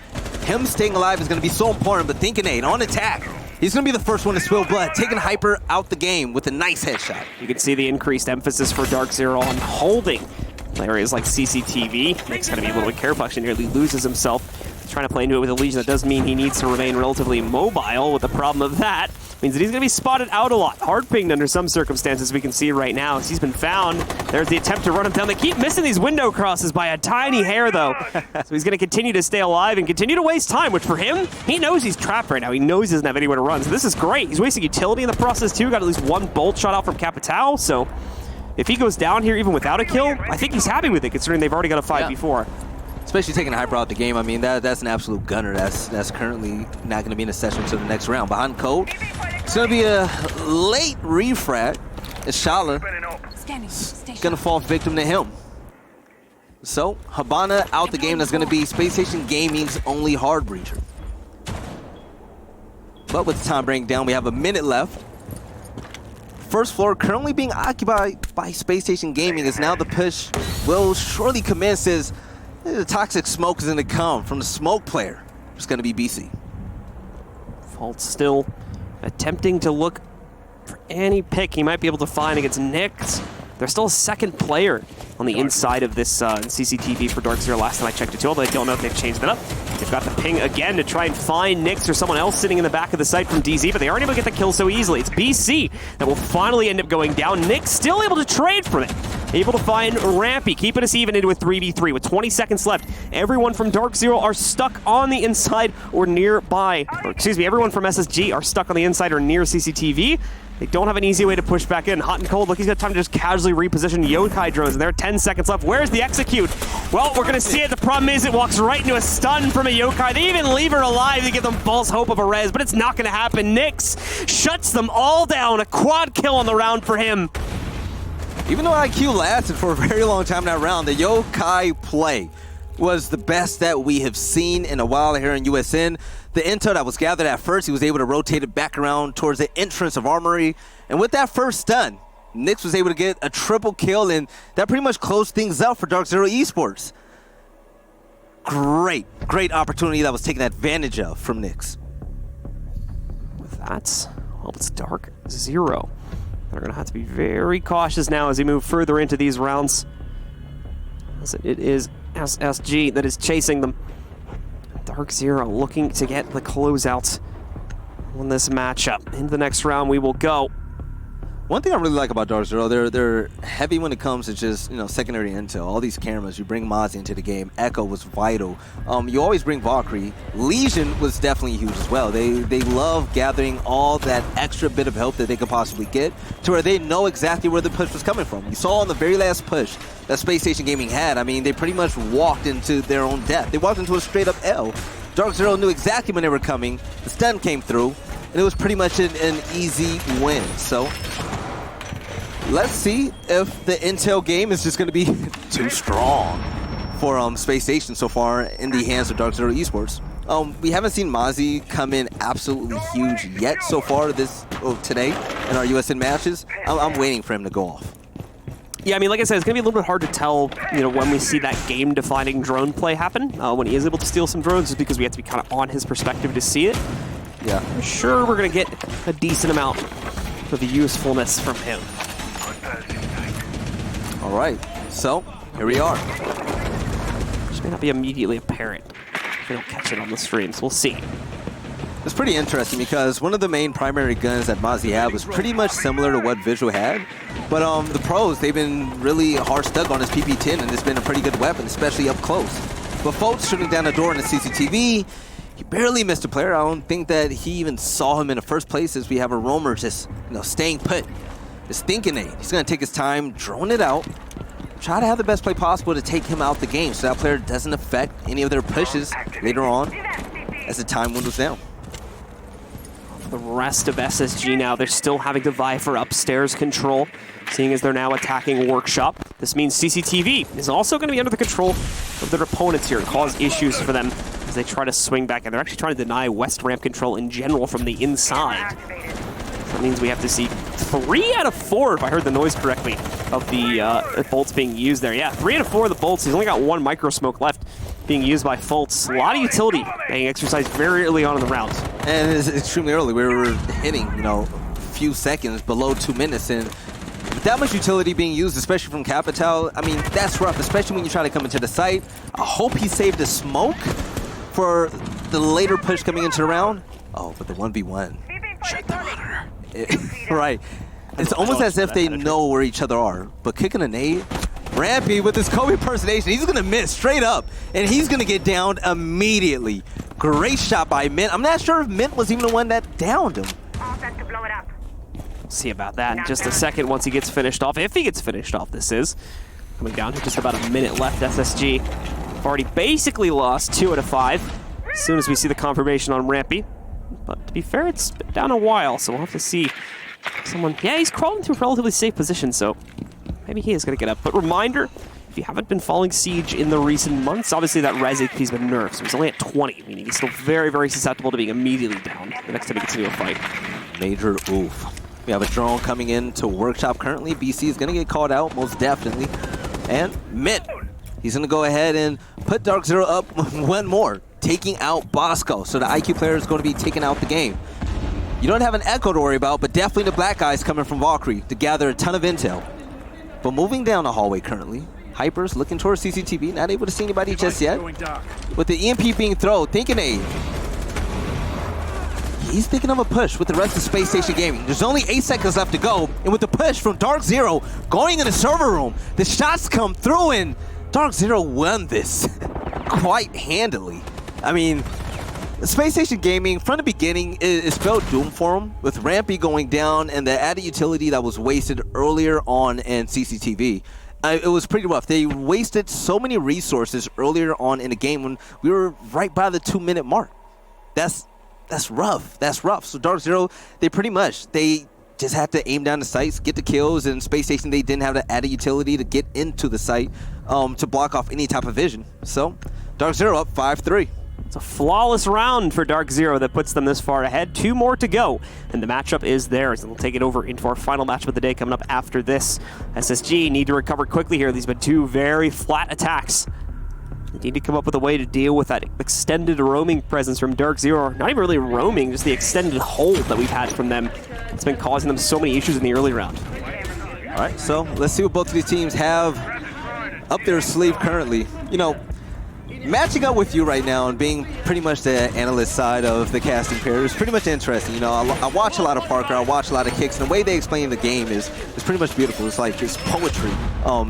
Him staying alive is going to be so important, but Thinkinade on attack. He's going to be the first one to spill blood, taking Hyper out the game with a nice headshot. You can see the increased emphasis for DarkZero on holding areas like CCTV. Nick's going to be a little bit careful, actually nearly loses himself. Trying to play into it with a Legion. That does mean he needs to remain relatively mobile. With the problem of that means that he's going to be spotted out a lot. Hard pinged under some circumstances, we can see right now as he's been found. There's the attempt to run him down. They keep missing these window crosses by a tiny hair though. So he's going to continue to stay alive and continue to waste time, which for him, he knows he's trapped right now. He knows he doesn't have anywhere to run. So this is great. He's wasting utility in the process too. Got at least 1 bolt shot out from Capitao. So if he goes down here even without a kill, I think he's happy with it considering they've already got a 5v4. Especially taking Hyper out the game. I mean, that's an absolute gunner. That's currently not going to be in a session until the next round. Behind Code, it's going to be a late refrag. As Shala going to fall victim to him. So, Habana out the game. That's going to be Spacestation Gaming's only hard breacher. But with the time breaking down, we have a minute left. First floor currently being occupied by Spacestation Gaming, as now the push will surely commence as the toxic smoke is going to come from the smoke player. It's going to be BC. Fultz still attempting to look for any pick he might be able to find against Nyx. There's still a second player on the inside of this CCTV for DarkZero last time I checked it too, although I don't know if they've changed that up. They've got the ping again to try and find Nyx or someone else sitting in the back of the site from DZ, but they aren't able to get the kill so easily. It's BC that will finally end up going down. Nyx still able to trade from it. Able to find Rampy, keeping us even into a 3v3 with 20 seconds left. Everyone from DarkZero are stuck on the inside or nearby. Or, excuse me, everyone from SSG are stuck on the inside or near CCTV. They don't have an easy way to push back in. Hot and cold, look, he's got time to just casually reposition yokai drones, and there are 10 seconds left. Where's the execute? Well, we're gonna see it. The problem is it walks right into a stun from a yokai. They even leave her alive to give them false hope of a res, but it's not gonna happen. Nyx shuts them all down. A quad kill on the round for him. Even though IQ lasted for a very long time in that round, the yokai play was the best that we have seen in a while here in USN. The intel that was gathered at first, he was able to rotate it back around towards the entrance of Armory. And with that first stun, Nyx was able to get a triple kill, and that pretty much closed things up for DarkZero Esports. Great opportunity that was taken advantage of from Nyx. With that, well, it's DarkZero. They're going to have to be very cautious now as they move further into these rounds. As it is SSG that is chasing them. DarkZero looking to get the closeout on this matchup. Into the next round we will go. One thing I really like about DarkZero, they're heavy when it comes to just, secondary intel. All these cameras, you bring Mozzie into the game. Echo was vital. You always bring Valkyrie. Legion was definitely huge as well. They love gathering all that extra bit of help that they could possibly get to where they know exactly where the push was coming from. You saw on the very last push that Spacestation Gaming had, I mean, they pretty much walked into their own death. They walked into a straight up L. DarkZero knew exactly when they were coming. The stun came through, and it was pretty much an easy win. So let's see if the intel game is just going to be too strong for Spacestation so far in the hands of DarkZero Esports. We haven't seen Mozzie come in absolutely huge yet so far today in our USN matches. I'm waiting for him to go off. Yeah, I mean, like I said, it's going to be a little bit hard to tell, you know, when we see that game-defining drone play happen, when he is able to steal some drones, just because we have to be kind of on his perspective to see it. Yeah. I'm sure we're going to get a decent amount of the usefulness from him. All right, so here we are. Which may not be immediately apparent if we don't catch it on the streams. We'll see. It's pretty interesting because one of the main primary guns that Mozzie had was pretty much similar to what Visual had. But the pros, they've been really hard stuck on his PP-10, and it's been a pretty good weapon, especially up close. But Fultz shooting down the door in the CCTV, he barely missed a player. I don't think that he even saw him in the first place, as we have a roamer just, you know, staying put. Just thinking he's going to take his time, drone it out, try to have the best play possible to take him out the game so that player doesn't affect any of their pushes later on as the time windows down. The rest of SSG now, they're still having to vie for upstairs control, seeing as they're now attacking Workshop. This means CCTV is also going to be under the control of their opponents here and cause issues for them as they try to swing back. And they're actually trying to deny West Ramp control in general from the inside. That means we have to see 3 out of 4, if I heard the noise correctly, of the bolts being used there. Yeah, 3 out of 4 of the bolts. He's only got 1 micro smoke left being used by Fultz. A lot of utility being exercised very early on in the round. And it's extremely early. We were hitting, you know, a few seconds below 2 minutes. And with that much utility being used, especially from Capital, I mean, that's rough, especially when you try to come into the site. I hope he saved the smoke for the later push coming into the round. Oh, but the 1v1. Shut the monitor. Right. It's almost as if they know where each other are. But kicking a nade, Rampy with his Kobe impersonation, he's going to miss straight up. And he's going to get downed immediately. Great shot by Mint. I'm not sure if Mint was even the one that downed him. We'll see about that in just a second once he gets finished off. If he gets finished off, this is. Coming down to just about a minute left, SSG. We've already basically lost 2 out of 5. As soon as we see the confirmation on Rampy. But to be fair, it's been down a while, so we'll have to see someone. Yeah, he's crawling to a relatively safe position, so maybe he is going to get up. But reminder, if you haven't been following Siege in the recent months, obviously that res HP has been nerfed, so he's only at 20, meaning he's still very, very susceptible to being immediately down the next time he gets into a fight. Major oof. We have a drone coming in to Workshop currently. BC is going to get called out, most definitely. And Mint, he's going to go ahead and put DarkZero up one more, taking out Bosco. So the IQ player is going to be taking out the game. You don't have an Echo to worry about, but definitely the black guys coming from Valkyrie to gather a ton of intel. But moving down the hallway currently, Hyper's looking towards CCTV, not able to see anybody just yet. With the EMP being thrown, thinking he's thinking of a push with the rest of Space Station Gaming. There's only 8 seconds left to go, and with the push from DarkZero going in the server room, the shots come through, and DarkZero won this quite handily. I mean, Space Station Gaming, from the beginning, it spelled doom for him, with Rampy going down and the added utility that was wasted earlier on in CCTV. It was pretty rough. They wasted so many resources earlier on in the game when we were right by the 2-minute mark. That's rough. That's rough. So DarkZero, they just had to aim down the sights, get the kills, and Space Station, they didn't have the added utility to get into the site to block off any type of vision. So DarkZero up 5-3. It's a flawless round for DarkZero that puts them this far ahead. 2 more to go, and the matchup is theirs. And we'll take it over into our final matchup of the day coming up after this. SSG need to recover quickly here. These have been 2 very flat attacks. They need to come up with a way to deal with that extended roaming presence from DarkZero. Not even really roaming, just the extended hold that we've had from them. It's been causing them so many issues in the early round. All right, so let's see what both of these teams have up their sleeve currently. You know, matching up with you right now and being pretty much the analyst side of the casting pair is pretty much interesting. You know, I watch a lot of Parker, I watch a lot of Kicks, and the way they explain the game is pretty much beautiful. It's like it's poetry,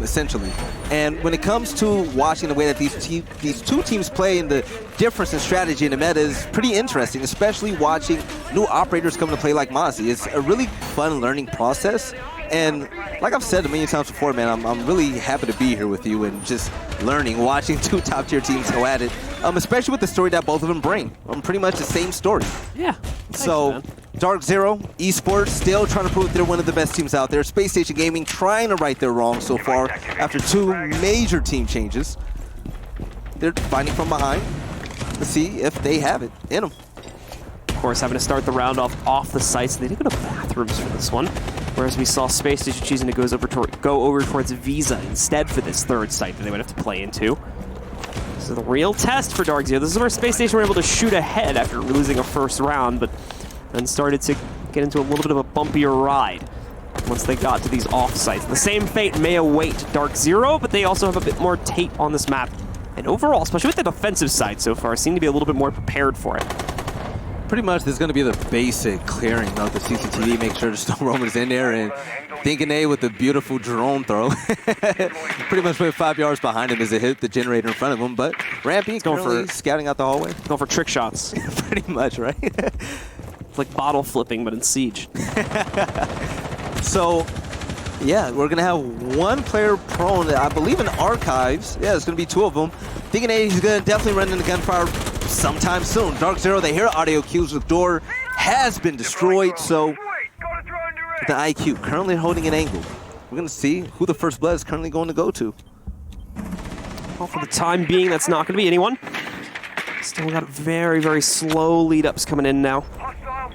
essentially. And when it comes to watching the way that these 2 teams play and the difference in strategy in the meta is pretty interesting, especially watching new operators come to play like Mozzie. It's a really fun learning process. And like I've said a million times before, man, I'm really happy to be here with you and just learning, watching 2 top-tier teams go at it, especially with the story that both of them bring. Pretty much the same story. Yeah. So, DarkZero, Esports, still trying to prove they're one of the best teams out there. Space Station Gaming trying to right their wrongs so far after 2 major team changes. They're fighting from behind. Let's see if they have it in them. course, having to start the round off the site, so they did go to bathrooms for this one. Whereas we saw Spacestation choosing to go over towards Visa instead for this third site that they would have to play into. This is the real test for DarkZero. This is where Spacestation were able to shoot ahead after losing a first round, but then started to get into a little bit of a bumpier ride once they got to these off sites. The same fate may await DarkZero, but they also have a bit more tape on this map. And overall, especially with the defensive side so far, seem to be a little bit more prepared for it. Pretty much, there's going to be the basic clearing of the CCTV, make sure the Stone Roamer's in there, and Dinkinay with the beautiful drone throw. Pretty much went 5 yards behind him as it hit the generator in front of him, but Rampy going for scouting out the hallway. Going for trick shots. Pretty much, right? It's like bottle flipping, but in Siege. So, yeah, we're going to have one player prone, I believe in Archives. Yeah, there's going to be two of them. Dinkinay, he's going to definitely run into gunfire sometime soon. DarkZero, they hear audio cues. The door has been destroyed, so the IQ currently holding an angle. We're going to see who the first blood is currently going to go to. Well, for the time being, that's not going to be anyone. Still got very, very slow lead-ups coming in now.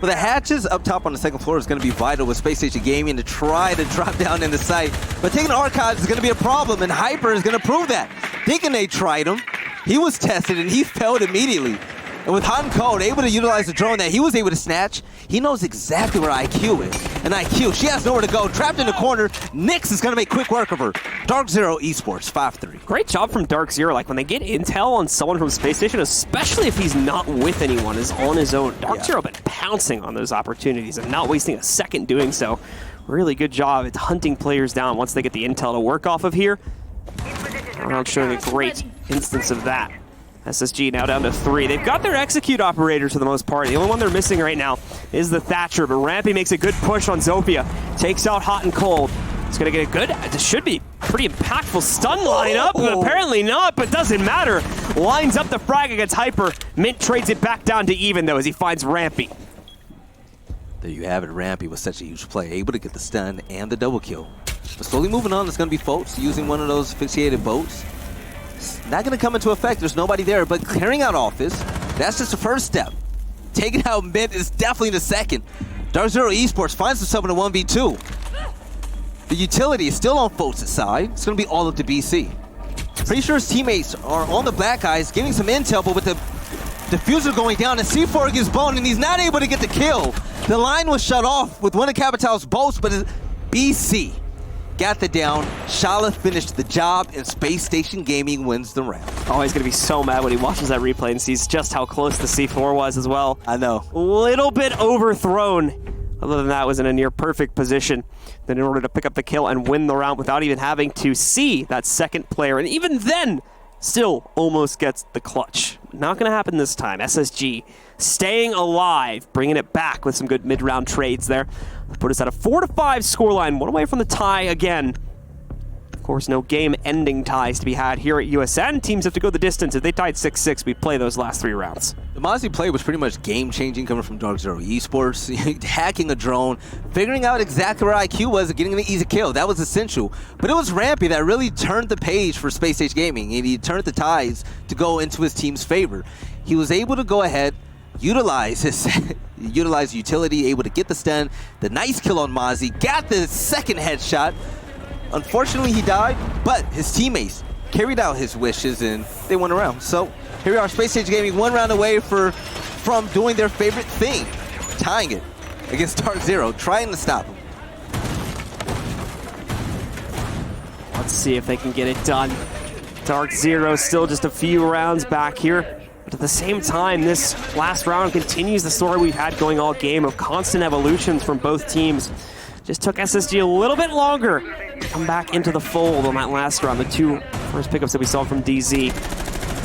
But the hatches up top on the second floor is going to be vital with Spacestation Gaming to try to drop down in the site. But taking Archives is going to be a problem, and Hyper is going to prove that. Dinkinay tried him. He was tested, and he failed immediately. And with Hot and Cold able to utilize the drone that he was able to snatch, he knows exactly where IQ is. And IQ, she has nowhere to go. Trapped in the corner, Nyx is going to make quick work of her. DarkZero Esports, 5-3. Great job from DarkZero. Like, when they get intel on someone from Spacestation, especially if he's not with anyone, is on his own. DarkZero been pouncing on those opportunities and not wasting a second doing so. Really good job at hunting players down once they get the intel to work off of here. Around showing a great instance of that. SSG now down to 3. They've got their execute operators for the most part. The only one they're missing right now is the Thatcher, but Rampy makes a good push on Zofia. Takes out Hot and Cold. It's going to get a good, this should be pretty impactful stun lineup, but apparently not, but doesn't matter. Lines up the frag against Hyper. Mint trades it back down to even, though, as he finds Rampy. There you have it. Rampy was such a huge play, able to get the stun and the double kill. But slowly moving on, it's going to be Folks using one of those asphyxiated boats. It's not going to come into effect. There's nobody there, but clearing out office, that's just the first step. Taking out Mint is definitely the second. DarkZero Esports finds himself in a 1v2. The utility is still on Folks' side. It's going to be all up to BC. Pretty sure his teammates are on the black eyes, getting some intel, but with the diffuser going down, and C4 gets boned, and he's not able to get the kill. The line was shut off with one of Capital's boats, but BC got the down. Shala finished the job, and Spacestation Gaming wins the round. Oh, he's going to be so mad when he watches that replay and sees just how close the C4 was as well. I know. Little bit overthrown. Other than that, was in a near perfect position then in order to pick up the kill and win the round without even having to see that second player. And even then, still almost gets the clutch. Not going to happen this time. SSG staying alive, bringing it back with some good mid-round trades there. Put us at a 4-5 scoreline, one away from the tie again. Of course, no game-ending ties to be had here at USN. Teams have to go the distance. If they tied 6-6, we play those last 3 rounds. The Mozzie play was pretty much game-changing coming from DarkZero Esports. Hacking a drone, figuring out exactly where IQ was and getting an easy kill. That was essential. But it was Rampy that really turned the page for Spacestation Gaming, and he turned the ties to go into his team's favor. He was able to go ahead, utilize utility, able to get the stun, the nice kill on Mozzie, got the second headshot. Unfortunately, he died, but his teammates carried out his wishes and they won a round. So here we are, Spacestation Gaming 1 round away from doing their favorite thing, tying it against DarkZero, trying to stop him. Let's see if they can get it done. DarkZero still just a few rounds back here. But at the same time, this last round continues the story we've had going all game of constant evolutions from both teams. Just took SSG a little bit longer to come back into the fold on that last round. The 2 first pickups that we saw from DZ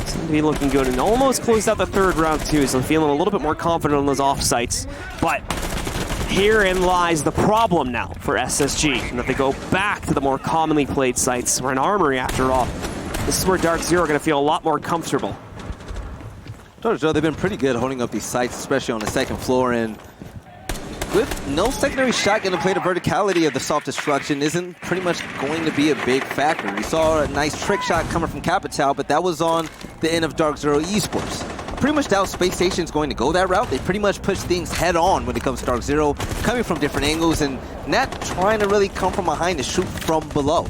seem to be looking good and almost closed out the 3rd round too, so feeling a little bit more confident on those offsites. But herein lies the problem now for SSG, and that they go back to the more commonly played sites. We're an armory after all. This is where DarkZero are going to feel a lot more comfortable. DarkZero, they've been pretty good holding up these sites, especially on the second floor, and with no secondary shot going to play the verticality of the soft destruction isn't pretty much going to be a big factor. We saw a nice trick shot coming from Capital, but that was on the end of DarkZero Esports. pretty much doubt Spacestation is going to go that route. They pretty much push things head on when it comes to DarkZero, coming from different angles and not trying to really come from behind and shoot from below.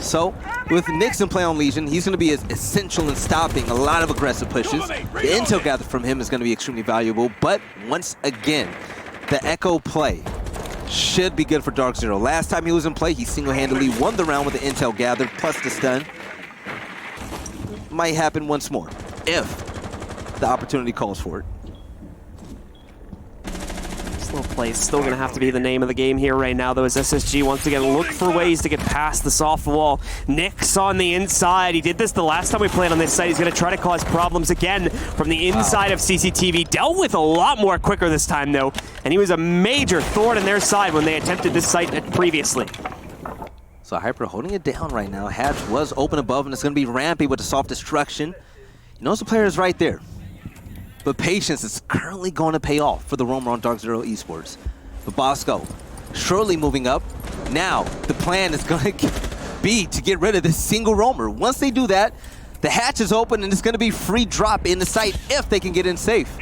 So, with Nixon play on Legion, he's going to be essential in stopping a lot of aggressive pushes. The intel gathered from him is going to be extremely valuable, but once again, the Echo play should be good for DarkZero. Last time he was in play, he single-handedly won the round with the intel gathered plus the stun. Might happen once more, if the opportunity calls for it. Slow play is still going to have to be the name of the game here right now, though, as SSG once again look for ways to get past the soft wall. Nix on the inside. He did this the last time we played on this site. He's going to try to cause problems again from the inside of CCTV. Dealt with a lot more quicker this time, though, and he was a major thorn in their side when they attempted this site previously. So Hyper holding it down right now. Hatch was open above, and it's going to be Rampy with the soft destruction. You notice the player is right there. But patience is currently going to pay off for the roamer on DarkZero Esports. But Bosco surely moving up. Now, the plan is going to be to get rid of this single roamer. Once they do that, the hatch is open, and it's going to be free drop in the site if they can get in safe.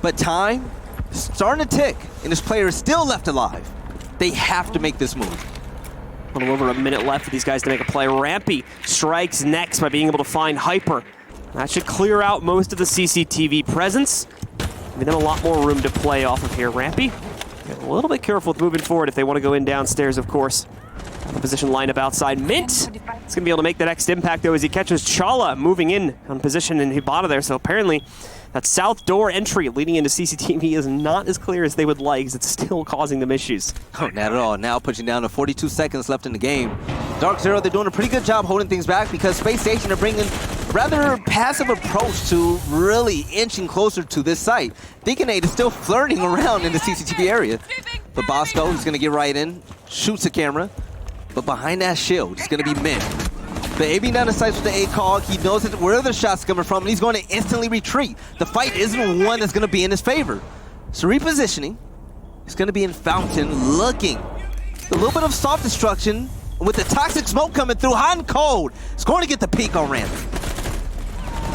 But time is starting to tick, and this player is still left alive. They have to make this move. A little over a minute left for these guys to make a play. Rampy strikes next by being able to find Hyper. That should clear out most of the CCTV presence. Give them a lot more room to play off of here. Rampy, get a little bit careful with moving forward if they want to go in downstairs, of course. The position lineup outside. Mint is going to be able to make that next impact, though, as he catches Chala moving in on position in Hibana there. So apparently that south door entry leading into CCTV is not as clear as they would like, as it's still causing them issues. Oh, not at all. Now pushing down to 42 seconds left in the game. DarkZero, they're doing a pretty good job holding things back because Spacestation are bringing a rather passive approach to really inching closer to this site. Deaconade is still flirting around in the CCTV area. But Bosco is going to get right in, shoots the camera. But behind that shield, it's going to be Mint. The AB down the sights with the ACOG, he knows that where the shot's coming from, and he's going to instantly retreat. The fight isn't one that's going to be in his favor. So repositioning is going to be in Fountain, looking. A little bit of soft destruction with the toxic smoke coming through, hot and cold. It's going to get the peak on Rampy.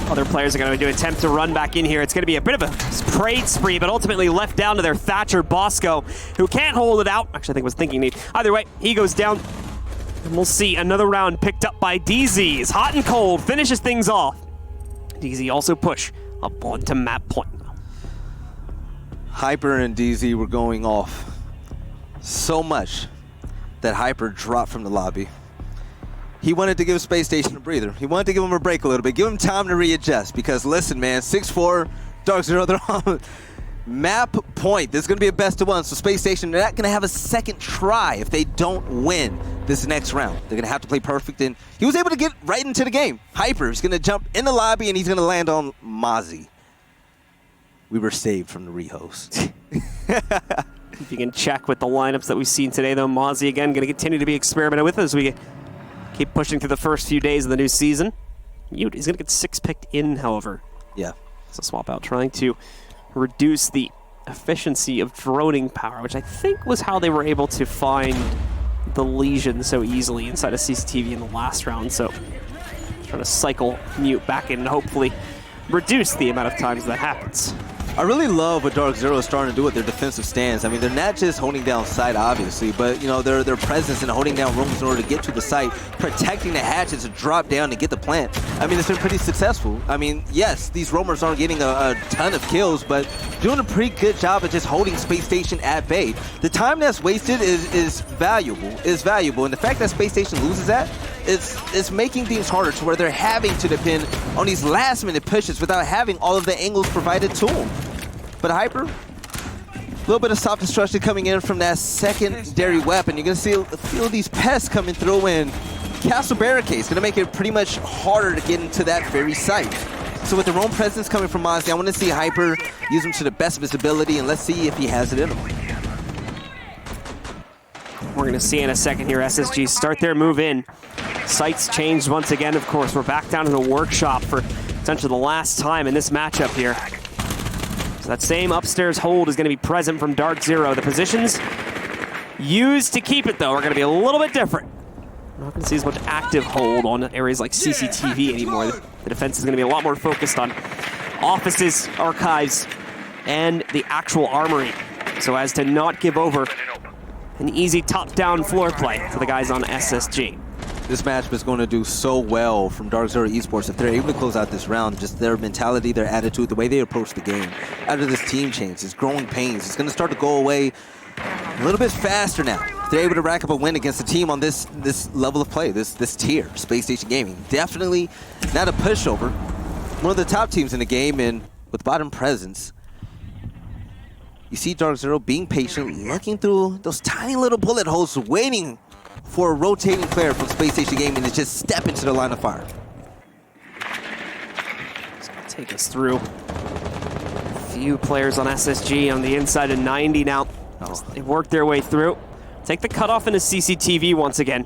Other players are going to do attempt to run back in here. It's going to be a bit of a parade spree, but ultimately left down to their Thatcher Bosco, who can't hold it out. Actually, I think was thinking need. Either way, he goes down. And we'll see another round picked up by DZ. It's hot and cold, finishes things off. DZ also push up onto map point. Hyper and DZ were going off so much that Hyper dropped from the lobby. He wanted to give Spacestation a breather. He wanted to give him a break a little bit, give him time to readjust. Because listen, man, 6-4, DarkZero, they're on map point. There's going to be a best of one. So Spacestation, they're not going to have a second try if they don't win this next round. They're going to have to play perfect. And he was able to get right into the game. Hyper is going to jump in the lobby, and he's going to land on Mozzie. We were saved from the rehost. If you can check with the lineups that we've seen today, though, Mozzie again going to continue to be experimented with as we keep pushing through the first few days of the new season. He's going to get 6 picked in, however. Yeah. So swap out, trying to reduce the efficiency of droning power, which I think was how they were able to find the Legion so easily inside of CCTV in the last round. So trying to cycle Mute back in and hopefully reduce the amount of times that happens. I really love what DarkZero is starting to do with their defensive stance. I mean, they're not just holding down site, obviously, but you know, their presence in holding down rooms in order to get to the site, protecting the hatches to drop down and get the plant. I mean, it's been pretty successful. I mean, yes, these roamers aren't getting a ton of kills, but doing a pretty good job of just holding Spacestation at bay. The time that's wasted is valuable, and the fact that Spacestation loses that, it's making things harder to where they're having to depend on these last-minute pushes without having all of the angles provided to them. But Hyper, a little bit of soft destruction coming in from that secondary weapon. You're going to feel these pests coming through, and Castle Barricades going to make it pretty much harder to get into that very site. So with the roam presence coming from Mozzie, I want to see Hyper use him to the best of his ability, and let's see if he has it in him. We're going to see in a second here SSG start their move in. Sights changed once again, of course. We're back down to the workshop for essentially the last time in this matchup here. So that same upstairs hold is going to be present from DarkZero. The positions used to keep it, though, are going to be a little bit different. We're not going to see as much active hold on areas like CCTV anymore. The defense is going to be a lot more focused on offices, archives, and the actual armory, so as to not give over an easy top-down floor play for the guys on SSG. This match is going to do so well from DarkZero Esports if they're able to close out this round. Just their mentality, their attitude, the way they approach the game. After this team change, this growing pains, it's going to start to go away a little bit faster now. If they're able to rack up a win against a team on this level of play, this tier, Spacestation Gaming. Definitely not a pushover. One of the top teams in the game, and with bottom presence, you see DarkZero being patient, looking through those tiny little bullet holes, waiting for a rotating player from Spacestation Gaming to just step into the line of fire. It's going to take us through a few players on SSG on the inside of 90 now. They worked their way through. Take the cutoff into CCTV once again,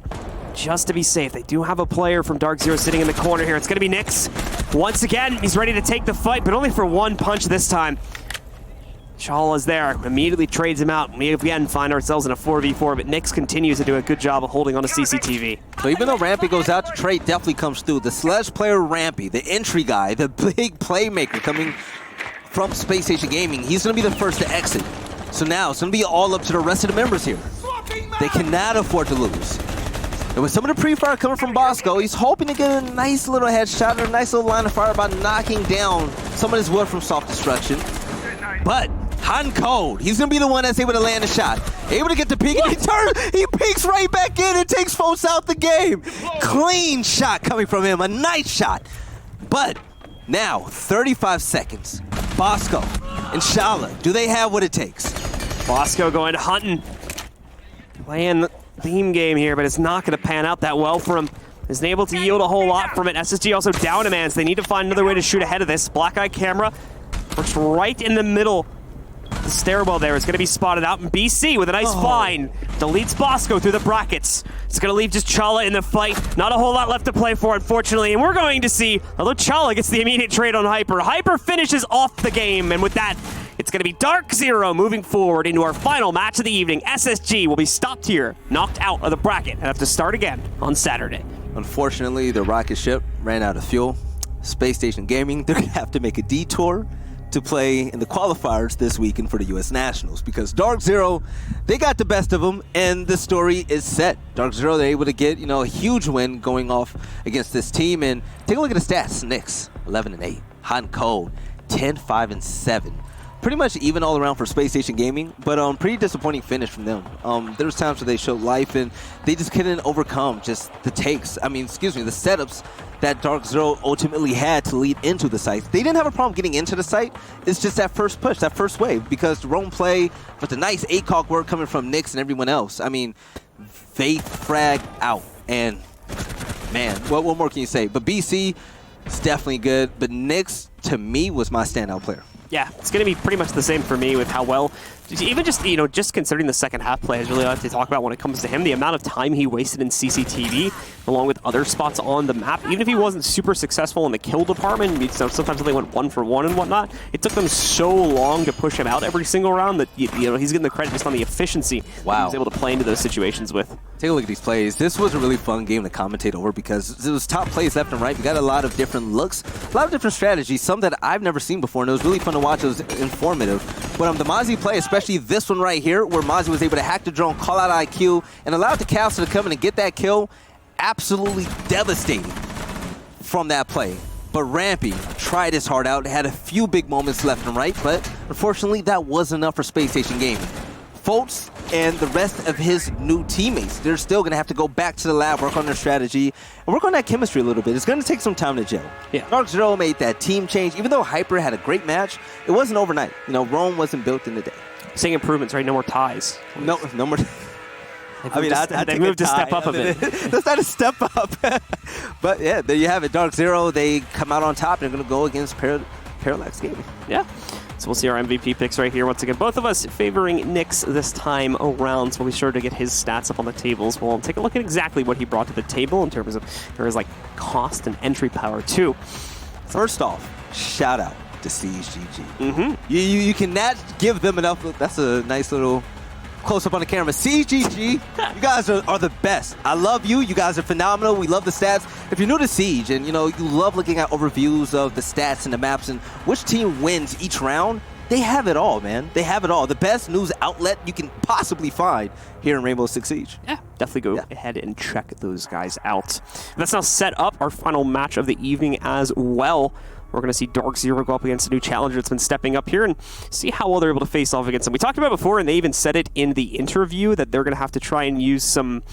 just to be safe. They do have a player from DarkZero sitting in the corner here. It's going to be Nyx. Once again, he's ready to take the fight, but only for one punch this time. Chala's there, immediately trades him out. We again find ourselves in a 4v4, but Nyx continues to do a good job of holding on to CCTV. So even though Rampy goes out, to trade definitely comes through. The Sledge player Rampy, the entry guy, the big playmaker coming from Spacestation Gaming, he's going to be the first to exit. So now it's going to be all up to the rest of the members here. They cannot afford to lose. And with some of the pre-fire coming from Bosco, he's hoping to get a nice little headshot or a nice little line of fire by knocking down some of his wood from soft destruction. But hot and cold, he's going to be the one that's able to land a shot. Able to get the peek, and he peeks right back in and takes folks out the game. Clean shot coming from him, a nice shot. But now, 35 seconds. Bosco and Shala, do they have what it takes? Bosco going hunting. Playing the theme game here, but it's not going to pan out that well for him. Isn't able to yield a whole lot from it. SSG also down a man, so they need to find another way to shoot ahead of this. Black Eye camera works right in the middle. The stairwell there is going to be spotted out, and BC with a nice find deletes Bosco through the brackets. It's going to leave just Chala in the fight. Not a whole lot left to play for, unfortunately, and we're going to see, although Chala gets the immediate trade on Hyper, Hyper finishes off the game, and with that, it's going to be DarkZero moving forward into our final match of the evening. SSG will be stopped here, knocked out of the bracket, and have to start again on Saturday. Unfortunately, the rocket ship ran out of fuel. Spacestation Gaming, they're going to have to make a detour to play in the qualifiers this weekend for the U.S. Nationals, because DarkZero, they got the best of them, and the story is set. DarkZero, they're able to get, a huge win going off against this team, and take a look at the stats. Nyx, 11-8, hot and cold, 10-5-7. Pretty much even all around for Spacestation Gaming, but pretty disappointing finish from them. There was times where they showed life, and they just couldn't overcome just the takes. the setups that DarkZero ultimately had to lead into the site. They didn't have a problem getting into the site. It's just that first push, that first wave, because the roam play with the nice ACOG work coming from Nyx and everyone else. They frag out, and man, what more can you say? But BC is definitely good, but Nyx, to me, was my standout player. Yeah, it's going to be pretty much the same for me with how well, even just, just considering the second half play, I really like to talk about when it comes to him, the amount of time he wasted in CCTV, along with other spots on the map. Even if he wasn't super successful in the kill department, sometimes they went 1 for 1 and whatnot, it took them so long to push him out every single round that, he's getting the credit just on the efficiency that he was able to play into those situations with. Take a look at these plays. This was a really fun game to commentate over because it was top plays left and right. We got a lot of different looks, a lot of different strategies, some that I've never seen before, and it was really fun to watch. It was informative. But the Mozzie play, especially this one right here, where Mozzie was able to hack the drone, call out IQ, and allow the Castle to come in and get that kill, absolutely devastating from that play. But Rampy tried his heart out, had a few big moments left and right, but unfortunately that wasn't enough for Spacestation Gaming. Foltz and the rest of his new teammates, they're still going to have to go back to the lab, work on their strategy, and work on that chemistry a little bit. It's going to take some time to gel. Yeah. DarkZero made that team change. Even though Hyper had a great match, it wasn't overnight. Rome wasn't built in a day. Seeing improvements, right? No more ties. No more. They moved to step up a bit. That's not a step up. But yeah, there you have it. DarkZero, they come out on top. They're going to go against Parallax Gaming. Yeah. So we'll see our MVP picks right here. Once again, both of us favoring Nyx this time around, so we'll be sure to get his stats up on the tables. We'll take a look at exactly what he brought to the table in terms of cost and entry power too. First off, shout out to CSGG. You cannot give them enough. That's a nice little close up on the camera. CGG, you guys are the best. I love you. You guys are phenomenal. We love the stats. If you're new to Siege and you love looking at overviews of the stats and the maps and which team wins each round, they have it all, man. They have it all. The best news outlet you can possibly find here in Rainbow Six Siege. Yeah, definitely go ahead and check those guys out. Let's now set up our final match of the evening as well. We're going to see DarkZero go up against a new challenger that's been stepping up here and see how well they're able to face off against them. We talked about it before, and they even said it in the interview that they're going to have to try and use some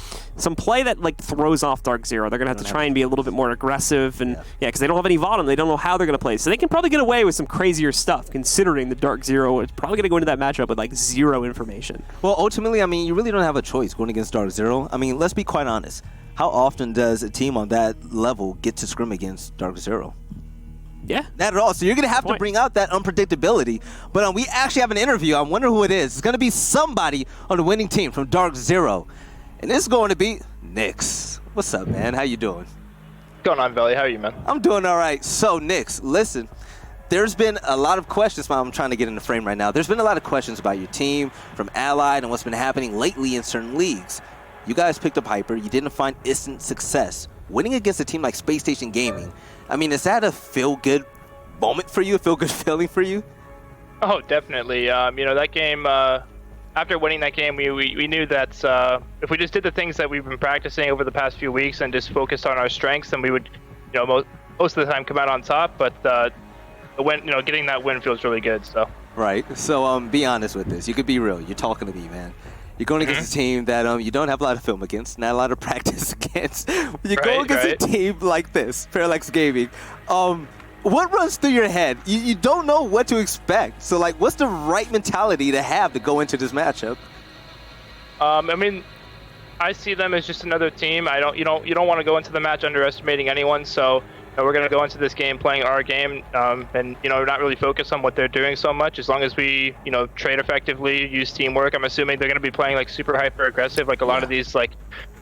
play that like throws off DarkZero. They're going to have to try and be a little bit more aggressive, and because they don't have any bottom, they don't know how they're going to play. So they can probably get away with some crazier stuff, considering the DarkZero is probably going to go into that matchup with like zero information. Well, ultimately, I mean, you really don't have a choice going against DarkZero. I mean, let's be quite honest. How often does a team on that level get to scrim against DarkZero? Yeah. Not at all. So you're going to have to bring out that unpredictability. But we actually have an interview. I wonder who it is. It's going to be somebody on the winning team from DarkZero. And it's going to be Nix. What's up, man? How you doing? What's going on, Belly? How are you, man? I'm doing all right. So, Nix, listen. There's been a lot of questions. I'm trying to get in the frame right now. There's been a lot of questions about your team from Allied and what's been happening lately in certain leagues. You guys picked up Hyper. You didn't find instant success. Winning against a team like Spacestation Gaming, I mean, is that a feel-good moment for you, a feel-good feeling for you? Oh, definitely. That game, after winning that game, we knew that if we just did the things that we've been practicing over the past few weeks and just focused on our strengths, then we would, most of the time come out on top. But the win, getting that win feels really good. So. Right. So, be honest with this. You could be real. You're talking to me, man. You're going against a team that you don't have a lot of film against, not a lot of practice against. You go against a team like this, Parallax Gaming. What runs through your head? You don't know what to expect. So, like, what's the right mentality to have to go into this matchup? I see them as just another team. You don't want to go into the match underestimating anyone. So we're going to go into this game playing our game, and not really focus on what they're doing so much. As long as we trade effectively, use teamwork. I'm assuming they're going to be playing like super hyper aggressive, like a lot of these like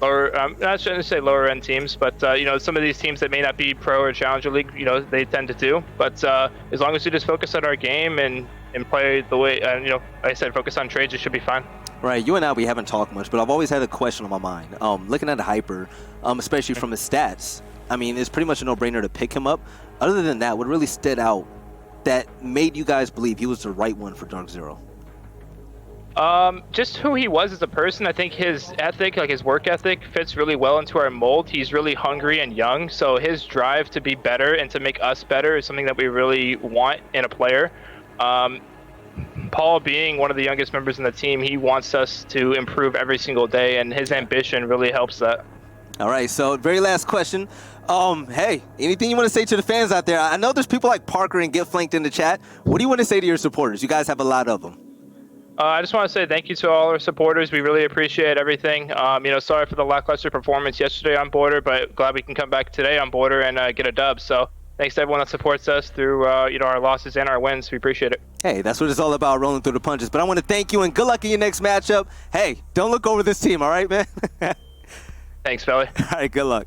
lower, not trying to say lower end teams, but some of these teams that may not be pro or challenger league, they tend to do. But as long as we just focus on our game and play the way, like I said, focus on trades, it should be fine. Right, you and I, we haven't talked much, but I've always had a question on my mind. Looking at the Hyper, especially from his stats, I mean, it's pretty much a no-brainer to pick him up. Other than that, what really stood out that made you guys believe he was the right one for DarkZero? Just who he was as a person. I think his ethic, like his work ethic, fits really well into our mold. He's really hungry and young, so his drive to be better and to make us better is something that we really want in a player. Paul, being one of the youngest members in the team, he wants us to improve every single day, and his ambition really helps that. All right, so very last question. Hey, anything you want to say to the fans out there? I know there's people like Parker and Get Flanked in the chat. What do you want to say to your supporters? You guys have a lot of them. I just want to say thank you to all our supporters. We really appreciate everything. Sorry for the lackluster performance yesterday on Border, but glad we can come back today on Border and get a dub. So thanks to everyone that supports us through our losses and our wins. We appreciate it. Hey, that's what it's all about, rolling through the punches. But I want to thank you and good luck in your next matchup. Hey, don't look over this team, all right, man? Thanks, Felly. All right, good luck.